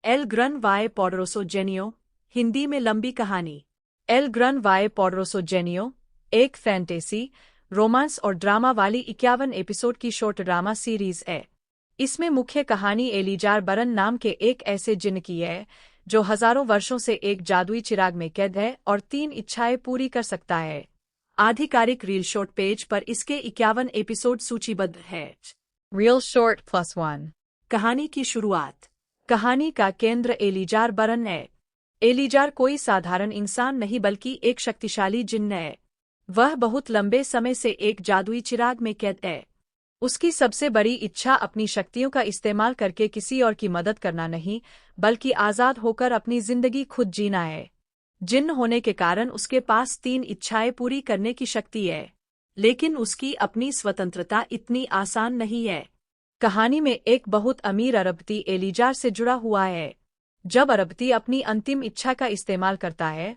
L grown वाय पोडरोसो जेनियो, हिंदी में लंबी कहानी। एल ग्रन वाय पोडरोसो जेनियो एक फैंटेसी, रोमांस और ड्रामा वाली 51 एपिसोड की शॉर्ट ड्रामा सीरीज है। इसमें मुख्य कहानी एलिजार बरन नाम के एक ऐसे जिन्न की है जो हजारों वर्षों से एक जादुई चिराग में कैद है और 3 इच्छाएं पूरी कर सकता है। आधिकारिक रील शॉर्ट पेज पर इसके 51 एपिसोड सूचीबद्ध है। Real Short +1. कहानी की शुरुआत। कहानी का केंद्र एलिजार बरन है। एलिजार कोई साधारण इंसान नहीं बल्कि एक शक्तिशाली जिन्न है। वह बहुत लंबे समय से एक जादुई चिराग में कैद है। उसकी सबसे बड़ी इच्छा अपनी शक्तियों का इस्तेमाल करके किसी और की मदद करना नहीं, बल्कि आज़ाद होकर अपनी जिंदगी खुद जीना है। जिन्न होने के कारण उसके पास 3 इच्छाएं पूरी करने की शक्ति है, लेकिन उसकी अपनी स्वतंत्रता इतनी आसान नहीं है। कहानी में एक बहुत अमीर अरबती एलिजार से जुड़ा हुआ है। जब अरबती अपनी अंतिम इच्छा का इस्तेमाल करता है,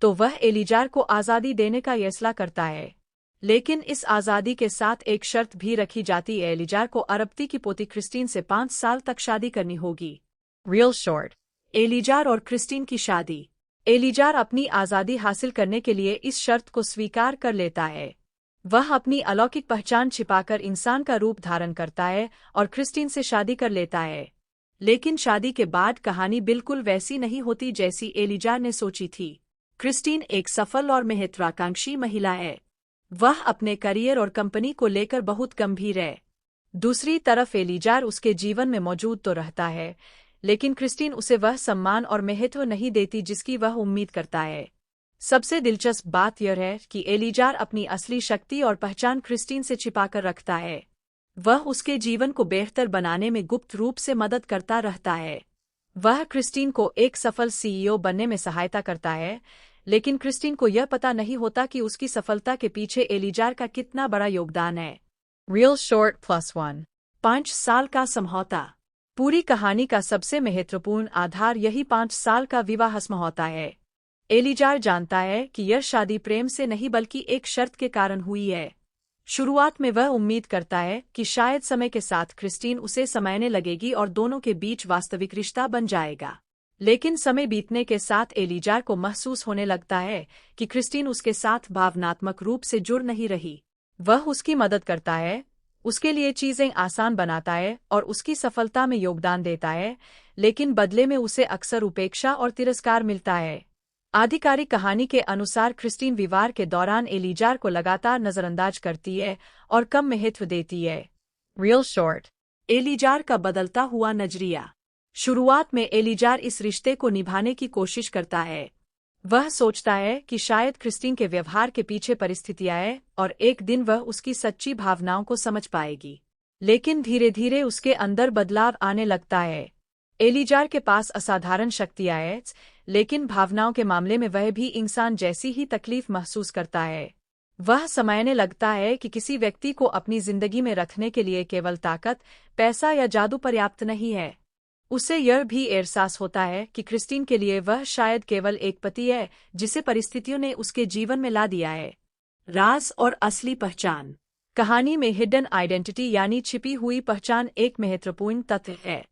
तो वह एलिजार को आज़ादी देने का फैसला करता है। लेकिन इस आज़ादी के साथ एक शर्त भी रखी जाती है, एलिजार को अरबती की पोती क्रिस्टीन से 5 साल तक शादी करनी होगी। Real Short. एलिजार और क्रिस्टीन की शादी। एलिजार अपनी आज़ादी हासिल करने के लिए इस शर्त को स्वीकार कर लेता है। वह अपनी अलौकिक पहचान छिपाकर इंसान का रूप धारण करता है और क्रिस्टीन से शादी कर लेता है। लेकिन शादी के बाद कहानी बिल्कुल वैसी नहीं होती जैसी एलिजार ने सोची थी। क्रिस्टीन एक सफल और महत्वाकांक्षी महिला है। वह अपने करियर और कंपनी को लेकर बहुत गंभीर है। दूसरी तरफ एलिजार उसके जीवन में मौजूद तो रहता है, लेकिन क्रिस्टीन उसे वह सम्मान और महत्व नहीं देती जिसकी वह उम्मीद करता है। सबसे दिलचस्प बात यह है कि एलिजार अपनी असली शक्ति और पहचान क्रिस्टीन से छिपाकर रखता है। वह उसके जीवन को बेहतर बनाने में गुप्त रूप से मदद करता रहता है। वह क्रिस्टीन को एक सफल सीईओ बनने में सहायता करता है, लेकिन क्रिस्टीन को यह पता नहीं होता कि उसकी सफलता के पीछे एलिजार का कितना बड़ा योगदान है। Real Short +1. 5 साल का समझौता। पूरी कहानी का सबसे महत्वपूर्ण आधार यही 5 साल का विवाह समझौता है। एलिजार जानता है कि यह शादी प्रेम से नहीं बल्कि एक शर्त के कारण हुई है। शुरुआत में वह उम्मीद करता है कि शायद समय के साथ क्रिस्टीन उसे समझने लगेगी और दोनों के बीच वास्तविक रिश्ता बन जाएगा। लेकिन समय बीतने के साथ एलिजार को महसूस होने लगता है कि क्रिस्टीन उसके साथ भावनात्मक रूप से जुड़ नहीं रही। वह उसकी मदद करता है, उसके लिए चीजें आसान बनाता है और उसकी सफलता में योगदान देता है, लेकिन बदले में उसे अक्सर उपेक्षा और तिरस्कार मिलता है। आधिकारिक कहानी के अनुसार क्रिस्टीन विवाह के दौरान एलिजार को लगातार नजरअंदाज करती है और कम महत्व देती है। Real Short. एलिजार का बदलता हुआ नजरिया। शुरुआत में एलिजार इस रिश्ते को निभाने की कोशिश करता है। वह सोचता है कि शायद क्रिस्टीन के व्यवहार के पीछे परिस्थितियां हैं और एक दिन वह उसकी सच्ची भावनाओं को समझ पाएगी। लेकिन धीरे धीरे उसके अंदर बदलाव आने लगता है। एलिजार के पास असाधारण शक्तियां हैं, लेकिन भावनाओं के मामले में वह भी इंसान जैसी ही तकलीफ महसूस करता है। वह समझने लगता है कि किसी व्यक्ति को अपनी जिंदगी में रखने के लिए केवल ताकत, पैसा या जादू पर्याप्त नहीं है। उसे यह भी एहसास होता है कि क्रिस्टीन के लिए वह शायद केवल एक पति है जिसे परिस्थितियों ने उसके जीवन में ला दिया है। राज और असली पहचान। कहानी में हिडन आइडेंटिटी यानी छिपी हुई पहचान एक महत्वपूर्ण तथ्य है।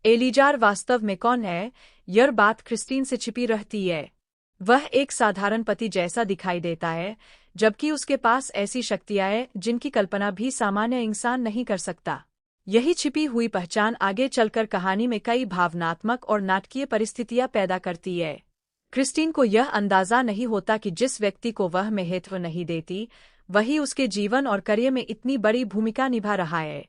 एलिजार वास्तव में कौन है, यह बात क्रिस्टीन से छिपी रहती है। वह एक साधारण पति जैसा दिखाई देता है, जबकि उसके पास ऐसी शक्तियां हैं जिनकी कल्पना भी सामान्य इंसान नहीं कर सकता। यही छिपी हुई पहचान आगे चलकर कहानी में कई भावनात्मक और नाटकीय परिस्थितियां पैदा करती है। क्रिस्टीन को यह अंदाजा नहीं होता कि जिस व्यक्ति को वह महत्व नहीं देती, वही उसके जीवन और करियर में इतनी बड़ी भूमिका निभा रहा है।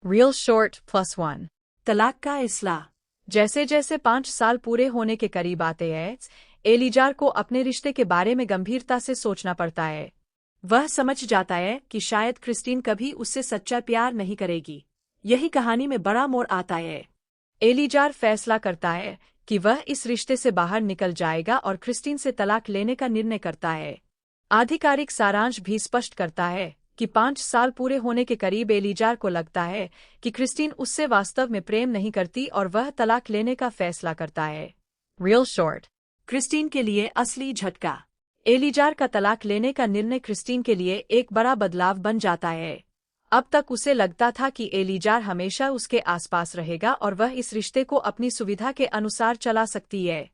Real Short +1. तलाक का इस्लाह। जैसे जैसे 5 साल पूरे होने के करीब आते हैं, एलिजार को अपने रिश्ते के बारे में गंभीरता से सोचना पड़ता है। वह समझ जाता है कि शायद क्रिस्टीन कभी उससे सच्चा प्यार नहीं करेगी। यही कहानी में बड़ा मोड़ आता है। एलिजार फैसला करता है कि वह इस रिश्ते से बाहर निकल जाएगा और क्रिस्टीन से तलाक लेने का निर्णय करता है। आधिकारिक सारांश भी स्पष्ट करता है कि 5 साल पूरे होने के करीब एलिजार को लगता है कि क्रिस्टीन उससे वास्तव में प्रेम नहीं करती और वह तलाक लेने का फैसला करता है। Real Short. क्रिस्टीन के लिए असली झटका। एलिजार का तलाक लेने का निर्णय क्रिस्टीन के लिए एक बड़ा बदलाव बन जाता है। अब तक उसे लगता था कि एलीजार हमेशा उसके आसपास रहेगा और वह इस रिश्ते को अपनी सुविधा के अनुसार चला सकती है।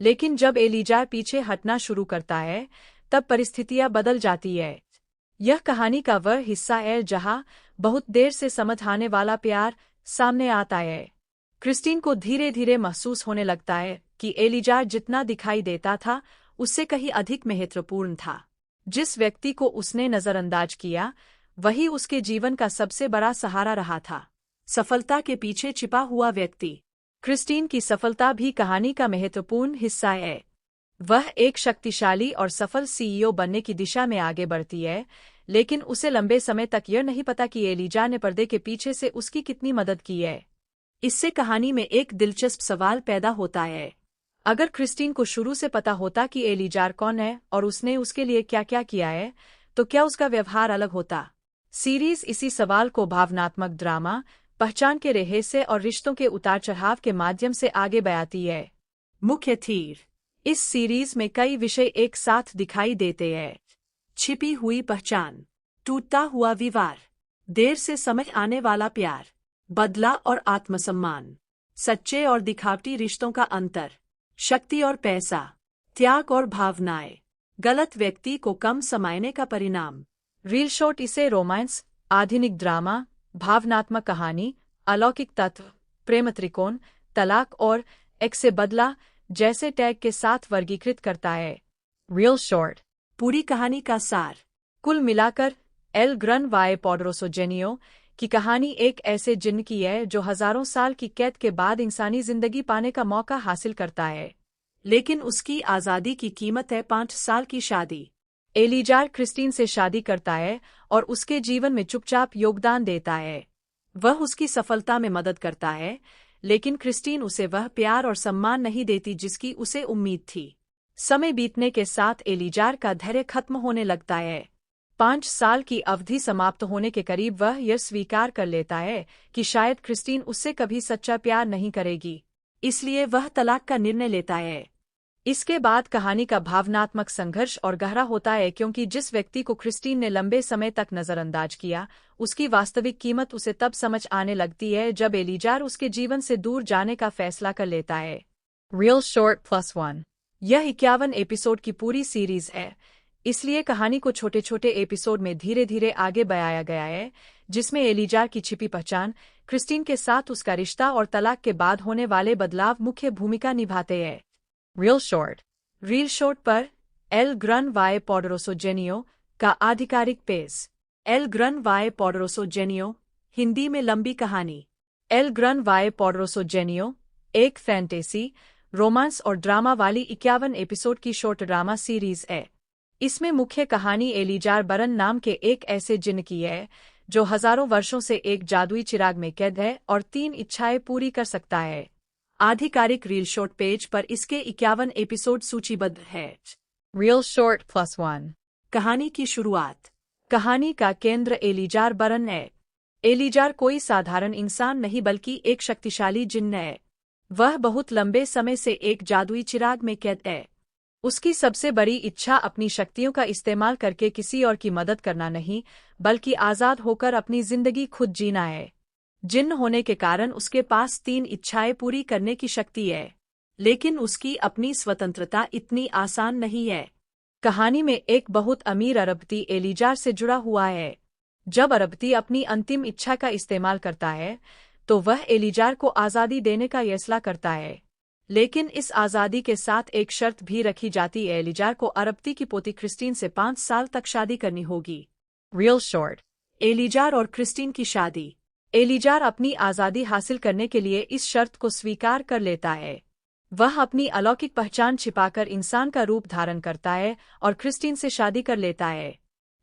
लेकिन जब एलीजार पीछे हटना शुरू करता है, तब परिस्थितियां बदल जाती है। यह कहानी का वह हिस्सा है जहां बहुत देर से समझ आने वाला प्यार सामने आता है। क्रिस्टीन को धीरे धीरे महसूस होने लगता है कि एलीजार जितना दिखाई देता था, उससे कहीं अधिक महत्वपूर्ण था। जिस व्यक्ति को उसने नजरअंदाज किया, वही उसके जीवन का सबसे बड़ा सहारा रहा था। सफलता के पीछे छिपा हुआ व्यक्ति। क्रिस्टीन की सफलता भी कहानी का महत्वपूर्ण हिस्सा है। वह एक शक्तिशाली और सफल सीईओ बनने की दिशा में आगे बढ़ती है, लेकिन उसे लंबे समय तक यह नहीं पता कि एलीजार ने पर्दे के पीछे से उसकी कितनी मदद की है। इससे कहानी में एक दिलचस्प सवाल पैदा होता है। अगर क्रिस्टीन को शुरू से पता होता कि एलीजार कौन है और उसने उसके लिए क्या क्या किया है, तो क्या उसका व्यवहार अलग होता? सीरीज इसी सवाल को भावनात्मक ड्रामा, पहचान के रहस्य और रिश्तों के उतार चढ़ाव के माध्यम से आगे बढ़ाती है। मुख्य थीम। इस सीरीज में कई विषय एक साथ दिखाई देते हैं। छिपी हुई पहचान, टूटता हुआ विवाह, देर से समझ आने वाला प्यार, बदला और आत्मसम्मान, सच्चे और दिखावटी रिश्तों का अंतर, शक्ति और पैसा, त्याग और भावनाएं, गलत व्यक्ति को कम समझने का परिणाम। रील शॉर्ट इसे रोमांस, आधुनिक ड्रामा, भावनात्मक कहानी, अलौकिक तत्व, प्रेम त्रिकोण, तलाक और एक से बदला जैसे टैग के साथ वर्गीकृत करता है। Real short. पूरी कहानी का सार। कुल मिलाकर एल ग्रन वाई पोडरोसो जेनियो की कहानी एक ऐसे जिन्न की है जो हजारों साल की कैद के बाद इंसानी जिंदगी पाने का मौका हासिल करता है। लेकिन उसकी आज़ादी की कीमत है 5 साल की शादी। एलीजार क्रिस्टीन से शादी करता है और उसके जीवन में चुपचाप योगदान देता है। वह उसकी सफलता में मदद करता है, लेकिन क्रिस्टीन उसे वह प्यार और सम्मान नहीं देती जिसकी उसे उम्मीद थी। समय बीतने के साथ एलीजार का धैर्य खत्म होने लगता है। 5 साल की अवधि समाप्त होने के करीब वह यह स्वीकार कर लेता है कि शायद क्रिस्टीन उससे कभी सच्चा प्यार नहीं करेगी। इसलिए वह तलाक का निर्णय लेता है। इसके बाद कहानी का भावनात्मक संघर्ष और गहरा होता है, क्योंकि जिस व्यक्ति को क्रिस्टीन ने लंबे समय तक नजरअंदाज किया, उसकी वास्तविक कीमत उसे तब समझ आने लगती है जब एलीजार उसके जीवन से दूर जाने का फैसला कर लेता है। Real short +1. यह 51 एपिसोड की पूरी सीरीज है, इसलिए कहानी को छोटे छोटे एपिसोड में धीरे धीरे आगे बढ़ाया गया है, जिसमें एलीजार की छिपी पहचान, क्रिस्टीन के साथ उसका रिश्ता और तलाक के बाद होने वाले बदलाव मुख्य भूमिका निभाते हैं। Real short. रील शॉर्ट पर एल ग्रन वाई पोडरोसो जेनियो का आधिकारिक पेज। एल ग्रन वाई पोडरोसो जेनियो, हिंदी में लंबी कहानी। एल ग्रन वाई पोडरोसो जेनियो एक फैंटेसी, रोमांस और ड्रामा वाली 51 एपिसोड की शॉर्ट ड्रामा सीरीज है। इसमें मुख्य कहानी एलीजार बरन नाम के एक ऐसे जिन्न की है जो हजारों वर्षों से एक जादुई चिराग में कैद है और 3 इच्छाएं पूरी कर सकता है। आधिकारिक रील शॉर्ट पेज पर इसके 51 एपिसोड सूचीबद्ध है। Real short +1. कहानी की शुरुआत। कहानी का केंद्र एलीजार बरन है। एलीजार कोई साधारण इंसान नहीं बल्कि एक शक्तिशाली जिन्न है। वह बहुत लंबे समय से एक जादुई चिराग में कैद है। उसकी सबसे बड़ी इच्छा अपनी शक्तियों का इस्तेमाल करके किसी और की मदद करना नहीं, बल्कि आज़ाद होकर अपनी जिंदगी खुद जीना है। जिन्न होने के कारण उसके पास 3 इच्छाएं पूरी करने की शक्ति है, लेकिन उसकी अपनी स्वतंत्रता इतनी आसान नहीं है। कहानी में एक बहुत अमीर अरबती एलीजार से जुड़ा हुआ है। जब अरबती अपनी अंतिम इच्छा का इस्तेमाल करता है, तो वह एलीजार को आज़ादी देने का फैसला करता है। लेकिन इस आज़ादी के साथ एक शर्त भी रखी जाती है, एलीजार को अरबती की पोती क्रिस्टीन से 5 साल तक शादी करनी होगी। Real short. एलीजार और क्रिस्टीन की शादी। एलीजार अपनी आज़ादी हासिल करने के लिए इस शर्त को स्वीकार कर लेता है। वह अपनी अलौकिक पहचान छिपाकर इंसान का रूप धारण करता है और क्रिस्टीन से शादी कर लेता है।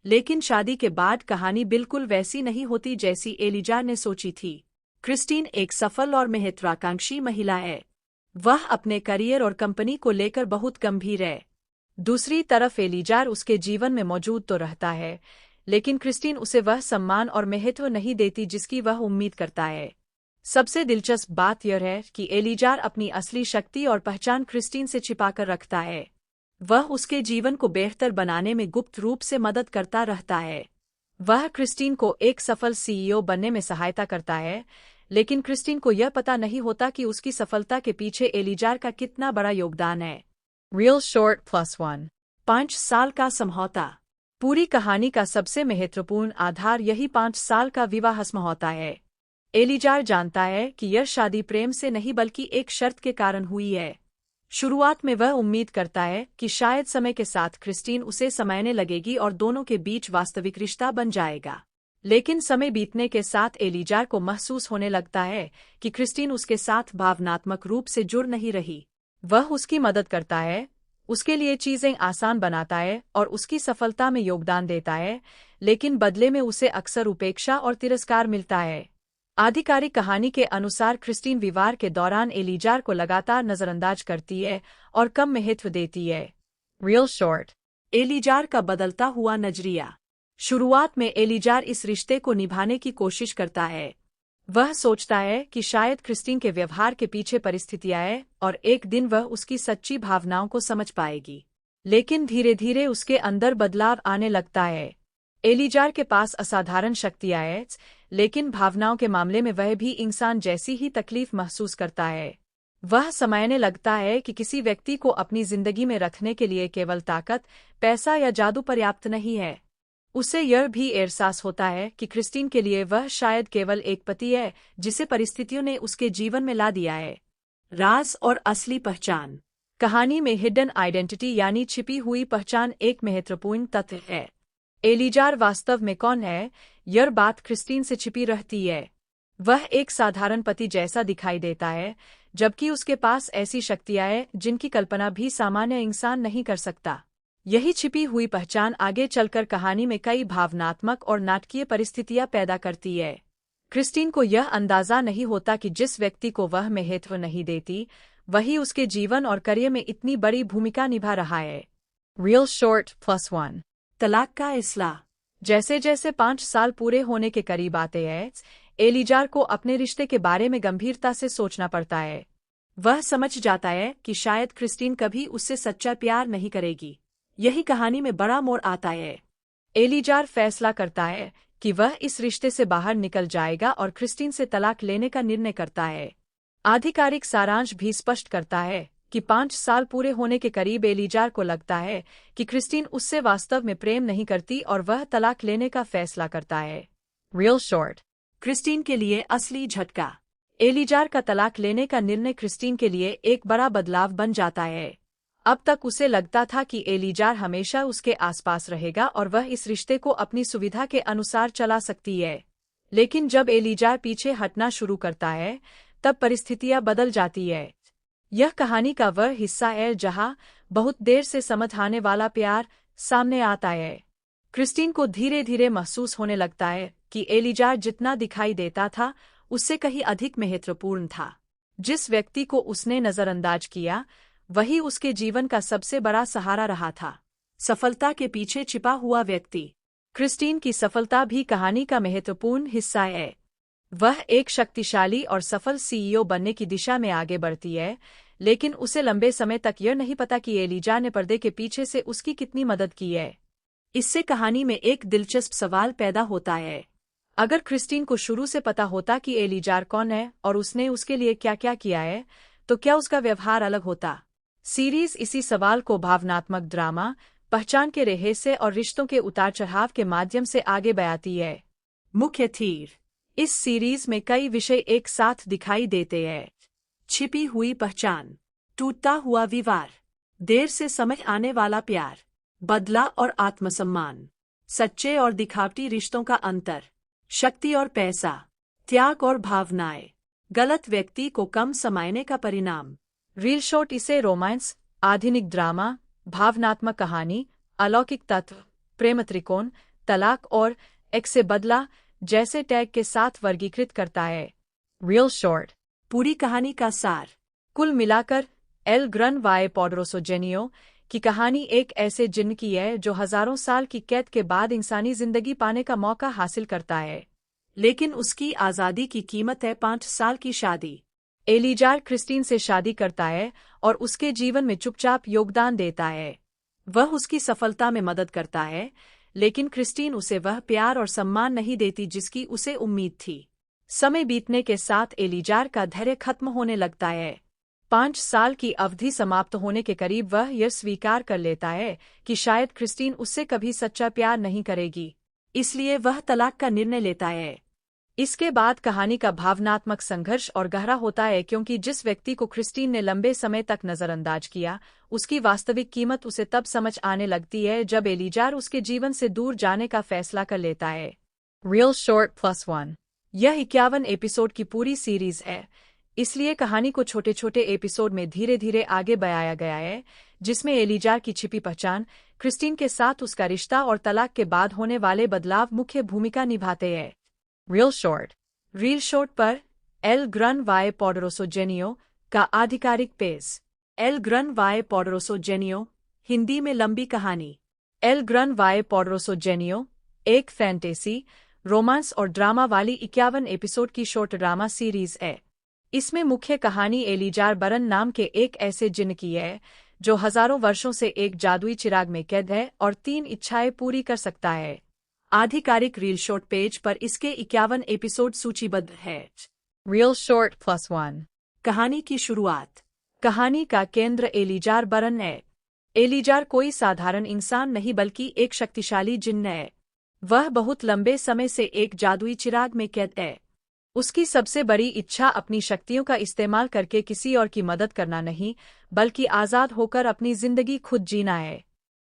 लेकिन शादी के बाद कहानी बिल्कुल वैसी नहीं होती जैसी एलीजार ने सोची थी। क्रिस्टीन एक सफल और महत्वाकांक्षी महिला है। वह अपने करियर और कंपनी को लेकर बहुत गंभीर है। दूसरी तरफ एलीजार उसके जीवन में मौजूद तो रहता है, लेकिन क्रिस्टीन उसे वह सम्मान और महत्व नहीं देती जिसकी वह उम्मीद करता है। सबसे दिलचस्प बात यह है कि एलीजार अपनी असली शक्ति और पहचान क्रिस्टीन से छिपाकर रखता है। वह उसके जीवन को बेहतर बनाने में गुप्त रूप से मदद करता रहता है। वह क्रिस्टीन को एक सफल सीईओ बनने में सहायता करता है, लेकिन क्रिस्टीन को यह पता नहीं होता कि उसकी सफलता के पीछे एलिजार का कितना बड़ा योगदान है। Real short +1. 5 साल का समझौता। पूरी कहानी का सबसे महत्वपूर्ण आधार यही 5 साल का विवाह समझौता है। एलिजार जानता है कि यह शादी प्रेम से नहीं बल्कि एक शर्त के कारण हुई है। शुरुआत में वह उम्मीद करता है कि शायद समय के साथ क्रिस्टीन उसे समझने लगेगी और दोनों के बीच वास्तविक रिश्ता बन जाएगा। लेकिन समय बीतने के साथ एलिजार को महसूस होने लगता है कि क्रिस्टीन उसके साथ भावनात्मक रूप से जुड़ नहीं रही। वह उसकी मदद करता है, उसके लिए चीजें आसान बनाता है और उसकी सफलता में योगदान देता है, लेकिन बदले में उसे अक्सर उपेक्षा और तिरस्कार मिलता है। आधिकारिक कहानी के अनुसार क्रिस्टीन विवाह के दौरान एलिजार को लगातार नजरअंदाज करती है और कम महत्व देती है। Real short. एलिजार का बदलता हुआ नजरिया। शुरुआत में एलिजार इस रिश्ते को निभाने की कोशिश करता है। वह सोचता है कि शायद क्रिस्टीन के व्यवहार के पीछे परिस्थितियां हैं और एक दिन वह उसकी सच्ची भावनाओं को समझ पाएगी। लेकिन धीरे धीरे उसके अंदर बदलाव आने लगता है। एलिजार के पास असाधारण शक्तियां हैं, लेकिन भावनाओं के मामले में वह भी इंसान जैसी ही तकलीफ महसूस करता है। वह समझने लगता है कि किसी व्यक्ति को अपनी जिंदगी में रखने के लिए केवल ताकत, पैसा या जादू पर्याप्त नहीं है। उसे यह भी एहसास होता है कि क्रिस्टीन के लिए वह शायद केवल एक पति है जिसे परिस्थितियों ने उसके जीवन में ला दिया है। राज और असली पहचान। कहानी में हिडन आइडेंटिटी यानी छिपी हुई पहचान एक महत्वपूर्ण तथ्य है। एलिजार वास्तव में कौन है, यह बात क्रिस्टीन से छिपी रहती है। वह एक साधारण पति जैसा दिखाई देता है, जबकि उसके पास ऐसी शक्तियां हैं जिनकी कल्पना भी सामान्य इंसान नहीं कर सकता। यही छिपी हुई पहचान आगे चलकर कहानी में कई भावनात्मक और नाटकीय परिस्थितियां पैदा करती है। क्रिस्टीन को यह अंदाजा नहीं होता कि जिस व्यक्ति को वह महत्व नहीं देती, वही उसके जीवन और करियर में इतनी बड़ी भूमिका निभा रहा है। Real short +1. तलाक का इस्लाह। जैसे जैसे 5 साल पूरे होने के करीब आते हैं, एलिजार को अपने रिश्ते के बारे में गंभीरता से सोचना पड़ता है। वह समझ जाता है कि शायद क्रिस्टीन कभी उससे सच्चा प्यार नहीं करेगी। यही कहानी में बड़ा मोड़ आता है। एलिजार फैसला करता है कि वह इस रिश्ते से बाहर निकल जाएगा और क्रिस्टीन से तलाक लेने का निर्णय करता है। आधिकारिक सारांश भी स्पष्ट करता है कि 5 साल पूरे होने के करीब एलिजार को लगता है कि क्रिस्टीन उससे वास्तव में प्रेम नहीं करती और वह तलाक लेने का फैसला करता है। Real short. क्रिस्टीन के लिए असली झटका। एलिजार का तलाक लेने का निर्णय क्रिस्टीन के लिए एक बड़ा बदलाव बन जाता है। अब तक उसे लगता था कि एलिजार हमेशा उसके आसपास रहेगा और वह इस रिश्ते को अपनी सुविधा के अनुसार चला सकती है। लेकिन जब एलिजार पीछे हटना शुरू करता है, तब परिस्थितियां बदल जाती है। यह कहानी का वह हिस्सा है जहां बहुत देर से समझ आने वाला प्यार सामने आता है। क्रिस्टीन को धीरे धीरे महसूस होने लगता है कि एलिजार जितना दिखाई देता था, उससे कहीं अधिक महत्वपूर्ण था। जिस व्यक्ति को उसने नजरअंदाज किया, वही उसके जीवन का सबसे बड़ा सहारा रहा था। सफलता के पीछे छिपा हुआ व्यक्ति। क्रिस्टीन की सफलता भी कहानी का महत्वपूर्ण हिस्सा है। वह एक शक्तिशाली और सफल सीईओ बनने की दिशा में आगे बढ़ती है, लेकिन उसे लंबे समय तक यह नहीं पता कि एलिजार ने पर्दे के पीछे से उसकी कितनी मदद की है। इससे कहानी में एक दिलचस्प सवाल पैदा होता है। अगर क्रिस्टीन को शुरू से पता होता कि एलिजार कौन है और उसने उसके लिए क्या क्या किया है, तो क्या उसका व्यवहार अलग होता? सीरीज इसी सवाल को भावनात्मक ड्रामा, पहचान के रहस्य और रिश्तों के उतार चढ़ाव के माध्यम से आगे बढ़ाती है। मुख्य थीम। इस सीरीज में कई विषय एक साथ दिखाई देते हैं। छिपी हुई पहचान, टूटता हुआ विवाह, देर से समझ आने वाला प्यार, बदला और आत्मसम्मान, सच्चे और दिखावटी रिश्तों का अंतर, शक्ति और पैसा, त्याग और भावनाएं, गलत व्यक्ति को कम समझने का परिणाम। रील शॉर्ट इसे रोमांस, आधुनिक ड्रामा, भावनात्मक कहानी, अलौकिक तत्व, प्रेम त्रिकोण, तलाक और एक से बदला जैसे टैग के साथ वर्गीकृत करता है। Real short. पूरी कहानी का सार। कुल मिलाकर एल ग्रन वाई पोडरोसो जेनियो की कहानी एक ऐसे जिन्न की है जो हजारों साल की कैद के बाद इंसानी जिंदगी पाने का मौका हासिल करता है, लेकिन उसकी आज़ादी की कीमत है 5 साल की शादी। एलिजार क्रिस्टीन से शादी करता है और उसके जीवन में चुपचाप योगदान देता है। वह उसकी सफलता में मदद करता है, लेकिन क्रिस्टीन उसे वह प्यार और सम्मान नहीं देती जिसकी उसे उम्मीद थी। समय बीतने के साथ एलीजार का धैर्य खत्म होने लगता है। 5 साल की अवधि समाप्त होने के करीब वह यह स्वीकार कर लेता है कि शायद क्रिस्टीन उससे कभी सच्चा प्यार नहीं करेगी, इसलिए वह तलाक का निर्णय लेता है। इसके बाद कहानी का भावनात्मक संघर्ष और गहरा होता है, क्योंकि जिस व्यक्ति को क्रिस्टीन ने लंबे समय तक नजरअंदाज किया, उसकी वास्तविक कीमत उसे तब समझ आने लगती है जब एलीजार उसके जीवन से दूर जाने का फैसला कर लेता है। Real short +1। यह 51 एपिसोड की पूरी सीरीज है, इसलिए कहानी को छोटे छोटे एपिसोड में धीरे धीरे आगे बढ़ाया गया है, जिसमें एलीजार की छिपी पहचान, क्रिस्टीन के साथ उसका रिश्ता और तलाक के बाद होने वाले बदलाव मुख्य भूमिका निभाते हैं। रील शॉर्ट पर एल ग्रन वाई पोडरोसो जेनियो का आधिकारिक पेज। एल ग्रन वाई पोडरोसो जेनियो, हिंदी में लंबी कहानी। एल ग्रन वाई पोडरोसो जेनियो एक फैंटेसी, रोमांस और ड्रामा वाली 51 एपिसोड की शॉर्ट ड्रामा सीरीज है। इसमें मुख्य कहानी एलीजार बरन नाम के एक ऐसे जिन्न की है जो हजारों वर्षों से एक जादुई चिराग में कैद है और 3 इच्छाएं पूरी कर सकता है। आधिकारिक रील शॉर्ट पेज पर इसके 51 एपिसोड सूचीबद्ध है। Real short +1। कहानी की शुरुआत। कहानी का केंद्र एलीजार बरन है। एलीजार कोई साधारण इंसान नहीं बल्कि एक शक्तिशाली जिन्न है। वह बहुत लंबे समय से एक जादुई चिराग में कैद है। उसकी सबसे बड़ी इच्छा अपनी शक्तियों का इस्तेमाल करके किसी और की मदद करना नहीं, बल्कि आज़ाद होकर अपनी जिंदगी खुद जीना है।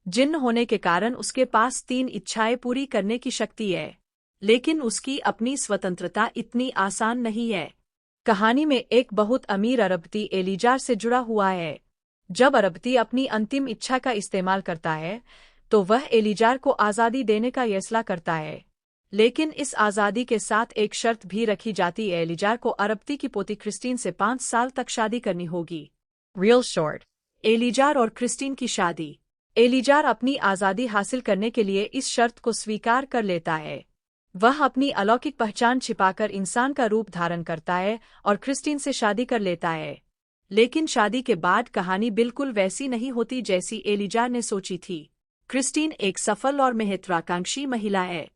जिन्न होने के कारण उसके पास 3 इच्छाएं पूरी करने की शक्ति है, लेकिन उसकी अपनी स्वतंत्रता इतनी आसान नहीं है। कहानी में एक बहुत अमीर अरबती एलीजार से जुड़ा हुआ है। जब अरबती अपनी अंतिम इच्छा का इस्तेमाल करता है, तो वह एलीजार को आज़ादी देने का फैसला करता है, लेकिन इस आज़ादी के साथ एक शर्त भी रखी जाती है। एलीजार को अरबती की पोती क्रिस्टीन से 5 साल तक शादी करनी होगी। Real short. एलीजार और क्रिस्टीन की शादी। एलीजार अपनी आज़ादी हासिल करने के लिए इस शर्त को स्वीकार कर लेता है। वह अपनी अलौकिक पहचान छिपाकर इंसान का रूप धारण करता है और क्रिस्टीन से शादी कर लेता है। लेकिन शादी के बाद कहानी बिल्कुल वैसी नहीं होती जैसी एलीजार ने सोची थी। क्रिस्टीन एक सफल और महत्वाकांक्षी महिला है।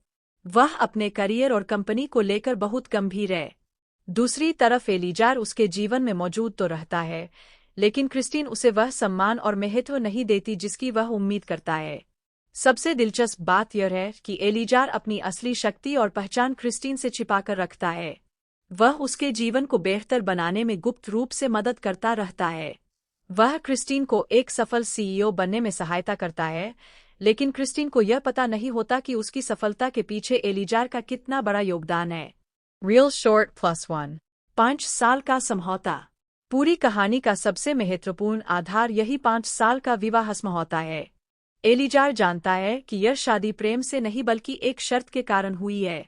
वह अपने करियर और कंपनी को लेकर बहुत गंभीर है। दूसरी तरफ एलीजार उसके जीवन में मौजूद तो रहता है, लेकिन क्रिस्टीन उसे वह सम्मान और महत्व नहीं देती जिसकी वह उम्मीद करता है। सबसे दिलचस्प बात यह है कि एलीजार अपनी असली शक्ति और पहचान क्रिस्टीन से छिपाकर रखता है। वह उसके जीवन को बेहतर बनाने में गुप्त रूप से मदद करता रहता है। वह क्रिस्टीन को एक सफल सीईओ बनने में सहायता करता है, लेकिन क्रिस्टीन को यह पता नहीं होता कि उसकी सफलता के पीछे एलीजार का कितना बड़ा योगदान है। Real short +1। 5 साल का समझौता। पूरी कहानी का सबसे महत्वपूर्ण आधार यही 5 साल का विवाह समझौता है। एलीजार जानता है कि यह शादी प्रेम से नहीं बल्कि एक शर्त के कारण हुई है।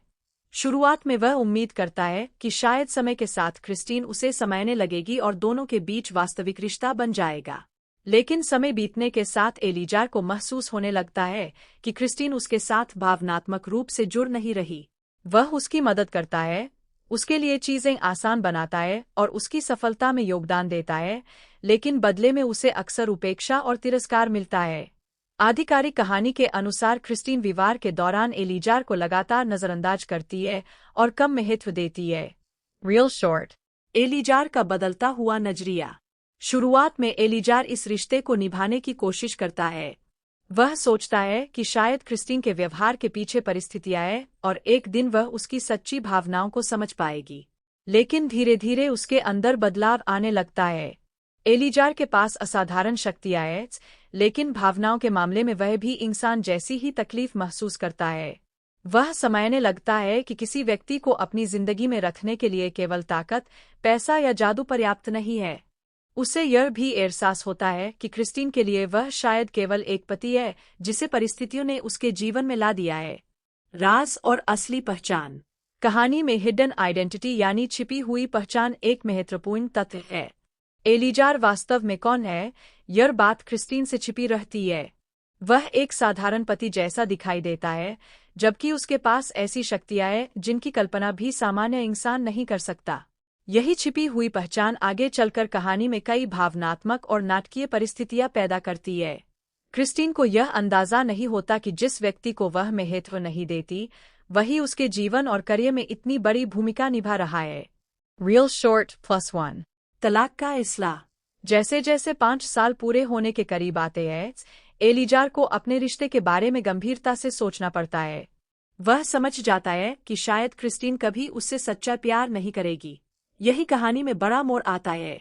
शुरुआत में वह उम्मीद करता है कि शायद समय के साथ क्रिस्टीन उसे समझने लगेगी और दोनों के बीच वास्तविक रिश्ता बन जाएगा। लेकिन समय बीतने के साथ एलीजार को महसूस होने लगता है कि क्रिस्टीन उसके साथ भावनात्मक रूप से जुड़ नहीं रही। वह उसकी मदद करता है, उसके लिए चीजें आसान बनाता है और उसकी सफलता में योगदान देता है, लेकिन बदले में उसे अक्सर उपेक्षा और तिरस्कार मिलता है। आधिकारिक कहानी के अनुसार क्रिस्टीन विवाह के दौरान एलीजार को लगातार नजरअंदाज करती है और कम महत्व देती है। Real short. एलीजार का बदलता हुआ नजरिया। शुरुआत में एलीजार इस रिश्ते को निभाने की कोशिश करता है। वह सोचता है कि शायद क्रिस्टीन के व्यवहार के पीछे परिस्थितियां हैं और एक दिन वह उसकी सच्ची भावनाओं को समझ पाएगी। लेकिन धीरे धीरे उसके अंदर बदलाव आने लगता है। एलीजार के पास असाधारण शक्तियां हैं, लेकिन भावनाओं के मामले में वह भी इंसान जैसी ही तकलीफ महसूस करता है। वह समझने लगता है कि किसी व्यक्ति को अपनी जिंदगी में रखने के लिए केवल ताकत, पैसा या जादू पर्याप्त नहीं है। उसे यह भी एहसास होता है कि क्रिस्टीन के लिए वह शायद केवल एक पति है जिसे परिस्थितियों ने उसके जीवन में ला दिया है। राज और असली पहचान। कहानी में हिडन आइडेंटिटी यानी छिपी हुई पहचान एक महत्वपूर्ण तत्व है। एलीजार वास्तव में कौन है, यह बात क्रिस्टीन से छिपी रहती है। वह एक साधारण पति जैसा दिखाई देता है, जबकि उसके पास ऐसी शक्तियां हैं जिनकी कल्पना भी सामान्य इंसान नहीं कर सकता। यही छिपी हुई पहचान आगे चलकर कहानी में कई भावनात्मक और नाटकीय परिस्थितियां पैदा करती है। क्रिस्टीन को यह अंदाजा नहीं होता कि जिस व्यक्ति को वह महत्व नहीं देती, वही उसके जीवन और करियर में इतनी बड़ी भूमिका निभा रहा है। रियल शॉर्ट +1 तलाक का इस्लाह। जैसे जैसे 5 साल पूरे होने के करीब आते हैं, एलिजार को अपने रिश्ते के बारे में गंभीरता से सोचना पड़ता है। वह समझ जाता है कि शायद क्रिस्टीन कभी उससे सच्चा प्यार नहीं करेगी। यही कहानी में बड़ा मोड़ आता है।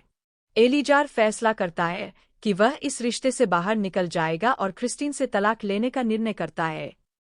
एलिजार फैसला करता है कि वह इस रिश्ते से बाहर निकल जाएगा और क्रिस्टीन से तलाक लेने का निर्णय करता है।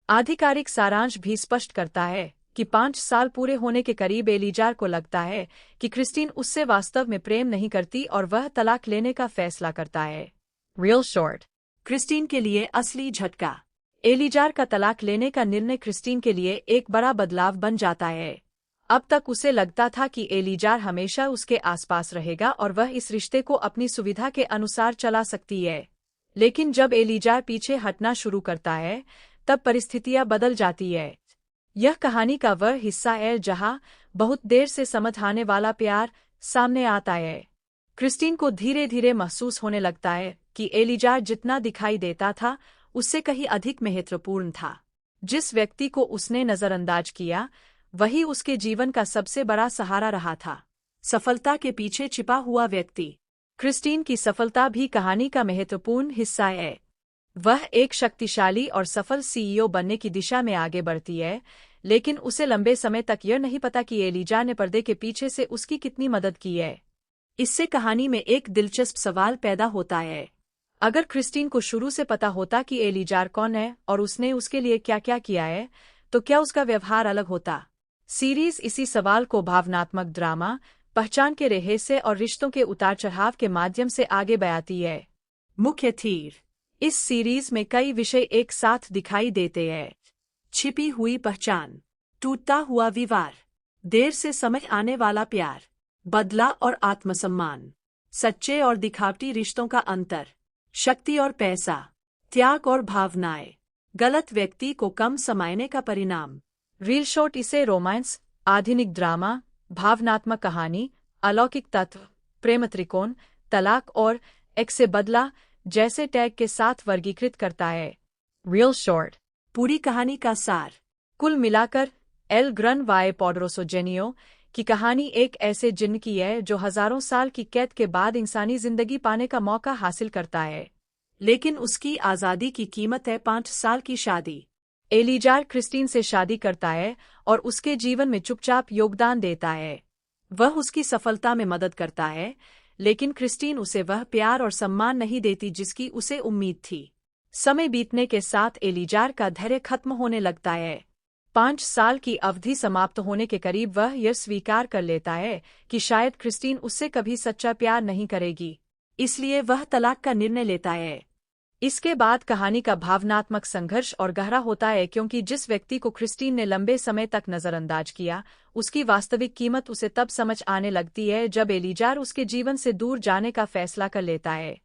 आधिकारिक सारांश भी स्पष्ट करता है कि 5 साल पूरे होने के करीब एलिजार को लगता है कि क्रिस्टीन उससे वास्तव में प्रेम नहीं करती और वह तलाक लेने का फैसला करता है। रियल शॉर्ट क्रिस्टीन के लिए असली झटका। एलिजार का तलाक लेने का निर्णय क्रिस्टीन के लिए एक बड़ा बदलाव बन जाता है। अब तक उसे लगता था कि एलिजार हमेशा उसके आसपास रहेगा और वह इस रिश्ते को अपनी सुविधा के अनुसार चला सकती है। लेकिन जब एलिजार पीछे हटना शुरू करता है, तब परिस्थितियां बदल जाती है। यह कहानी का वह हिस्सा है जहां बहुत देर से समझ आने वाला प्यार सामने आता है। क्रिस्टीन को धीरे धीरे महसूस होने लगता है कि एलिजार जितना दिखाई देता था, उससे कहीं अधिक महत्वपूर्ण था। जिस व्यक्ति को उसने नजरअंदाज किया, वही उसके जीवन का सबसे बड़ा सहारा रहा था। सफलता के पीछे छिपा हुआ व्यक्ति। क्रिस्टीन की सफलता भी कहानी का महत्वपूर्ण हिस्सा है। वह एक शक्तिशाली और सफल सीईओ बनने की दिशा में आगे बढ़ती है, लेकिन उसे लंबे समय तक यह नहीं पता कि एलिजार ने पर्दे के पीछे से उसकी कितनी मदद की है। इससे कहानी में एक दिलचस्प सवाल पैदा होता है। अगर क्रिस्टीन को शुरू से पता होता कि एलिजार कौन है और उसने उसके लिए क्या क्या किया है, तो क्या उसका व्यवहार अलग होता? सीरीज इसी सवाल को भावनात्मक ड्रामा, पहचान के रहस्य और रिश्तों के उतार चढ़ाव के माध्यम से आगे बढ़ाती है। मुख्य थीम। इस सीरीज में कई विषय एक साथ दिखाई देते हैं। छिपी हुई पहचान, टूटता हुआ विवाह, देर से समझ आने वाला प्यार, बदला और आत्मसम्मान, सच्चे और दिखावटी रिश्तों का अंतर, शक्ति और पैसा, त्याग और भावनाएं, गलत व्यक्ति को कम समझने का परिणाम। रियल शॉर्ट इसे रोमांस, आधुनिक ड्रामा, भावनात्मक कहानी, अलौकिक तत्व, प्रेम त्रिकोण, तलाक और एक से बदला जैसे टैग के साथ वर्गीकृत करता है। रियल शॉर्ट पूरी कहानी का सार। कुल मिलाकर एल ग्रन वाई पोडरोसो जेनियो की कहानी एक ऐसे जिन्न की है जो हजारों साल की कैद के बाद इंसानी जिंदगी पाने का मौका हासिल करता है। लेकिन उसकी आज़ादी की कीमत है 5 साल की शादी। एलिजार क्रिस्टीन से शादी करता है और उसके जीवन में चुपचाप योगदान देता है। वह उसकी सफलता में मदद करता है, लेकिन क्रिस्टीन उसे वह प्यार और सम्मान नहीं देती जिसकी उसे उम्मीद थी। समय बीतने के साथ एलिजार का धैर्य खत्म होने लगता है। 5 साल की अवधि समाप्त होने के करीब वह यह स्वीकार कर लेता है कि शायद क्रिस्टीन उससे कभी सच्चा प्यार नहीं करेगी। इसलिए वह तलाक का निर्णय लेता है। इसके बाद कहानी का भावनात्मक संघर्ष और गहरा होता है, क्योंकि जिस व्यक्ति को क्रिस्टीन ने लंबे समय तक नजरअंदाज किया, उसकी वास्तविक कीमत उसे तब समझ आने लगती है जब एलिजार उसके जीवन से दूर जाने का फैसला कर लेता है।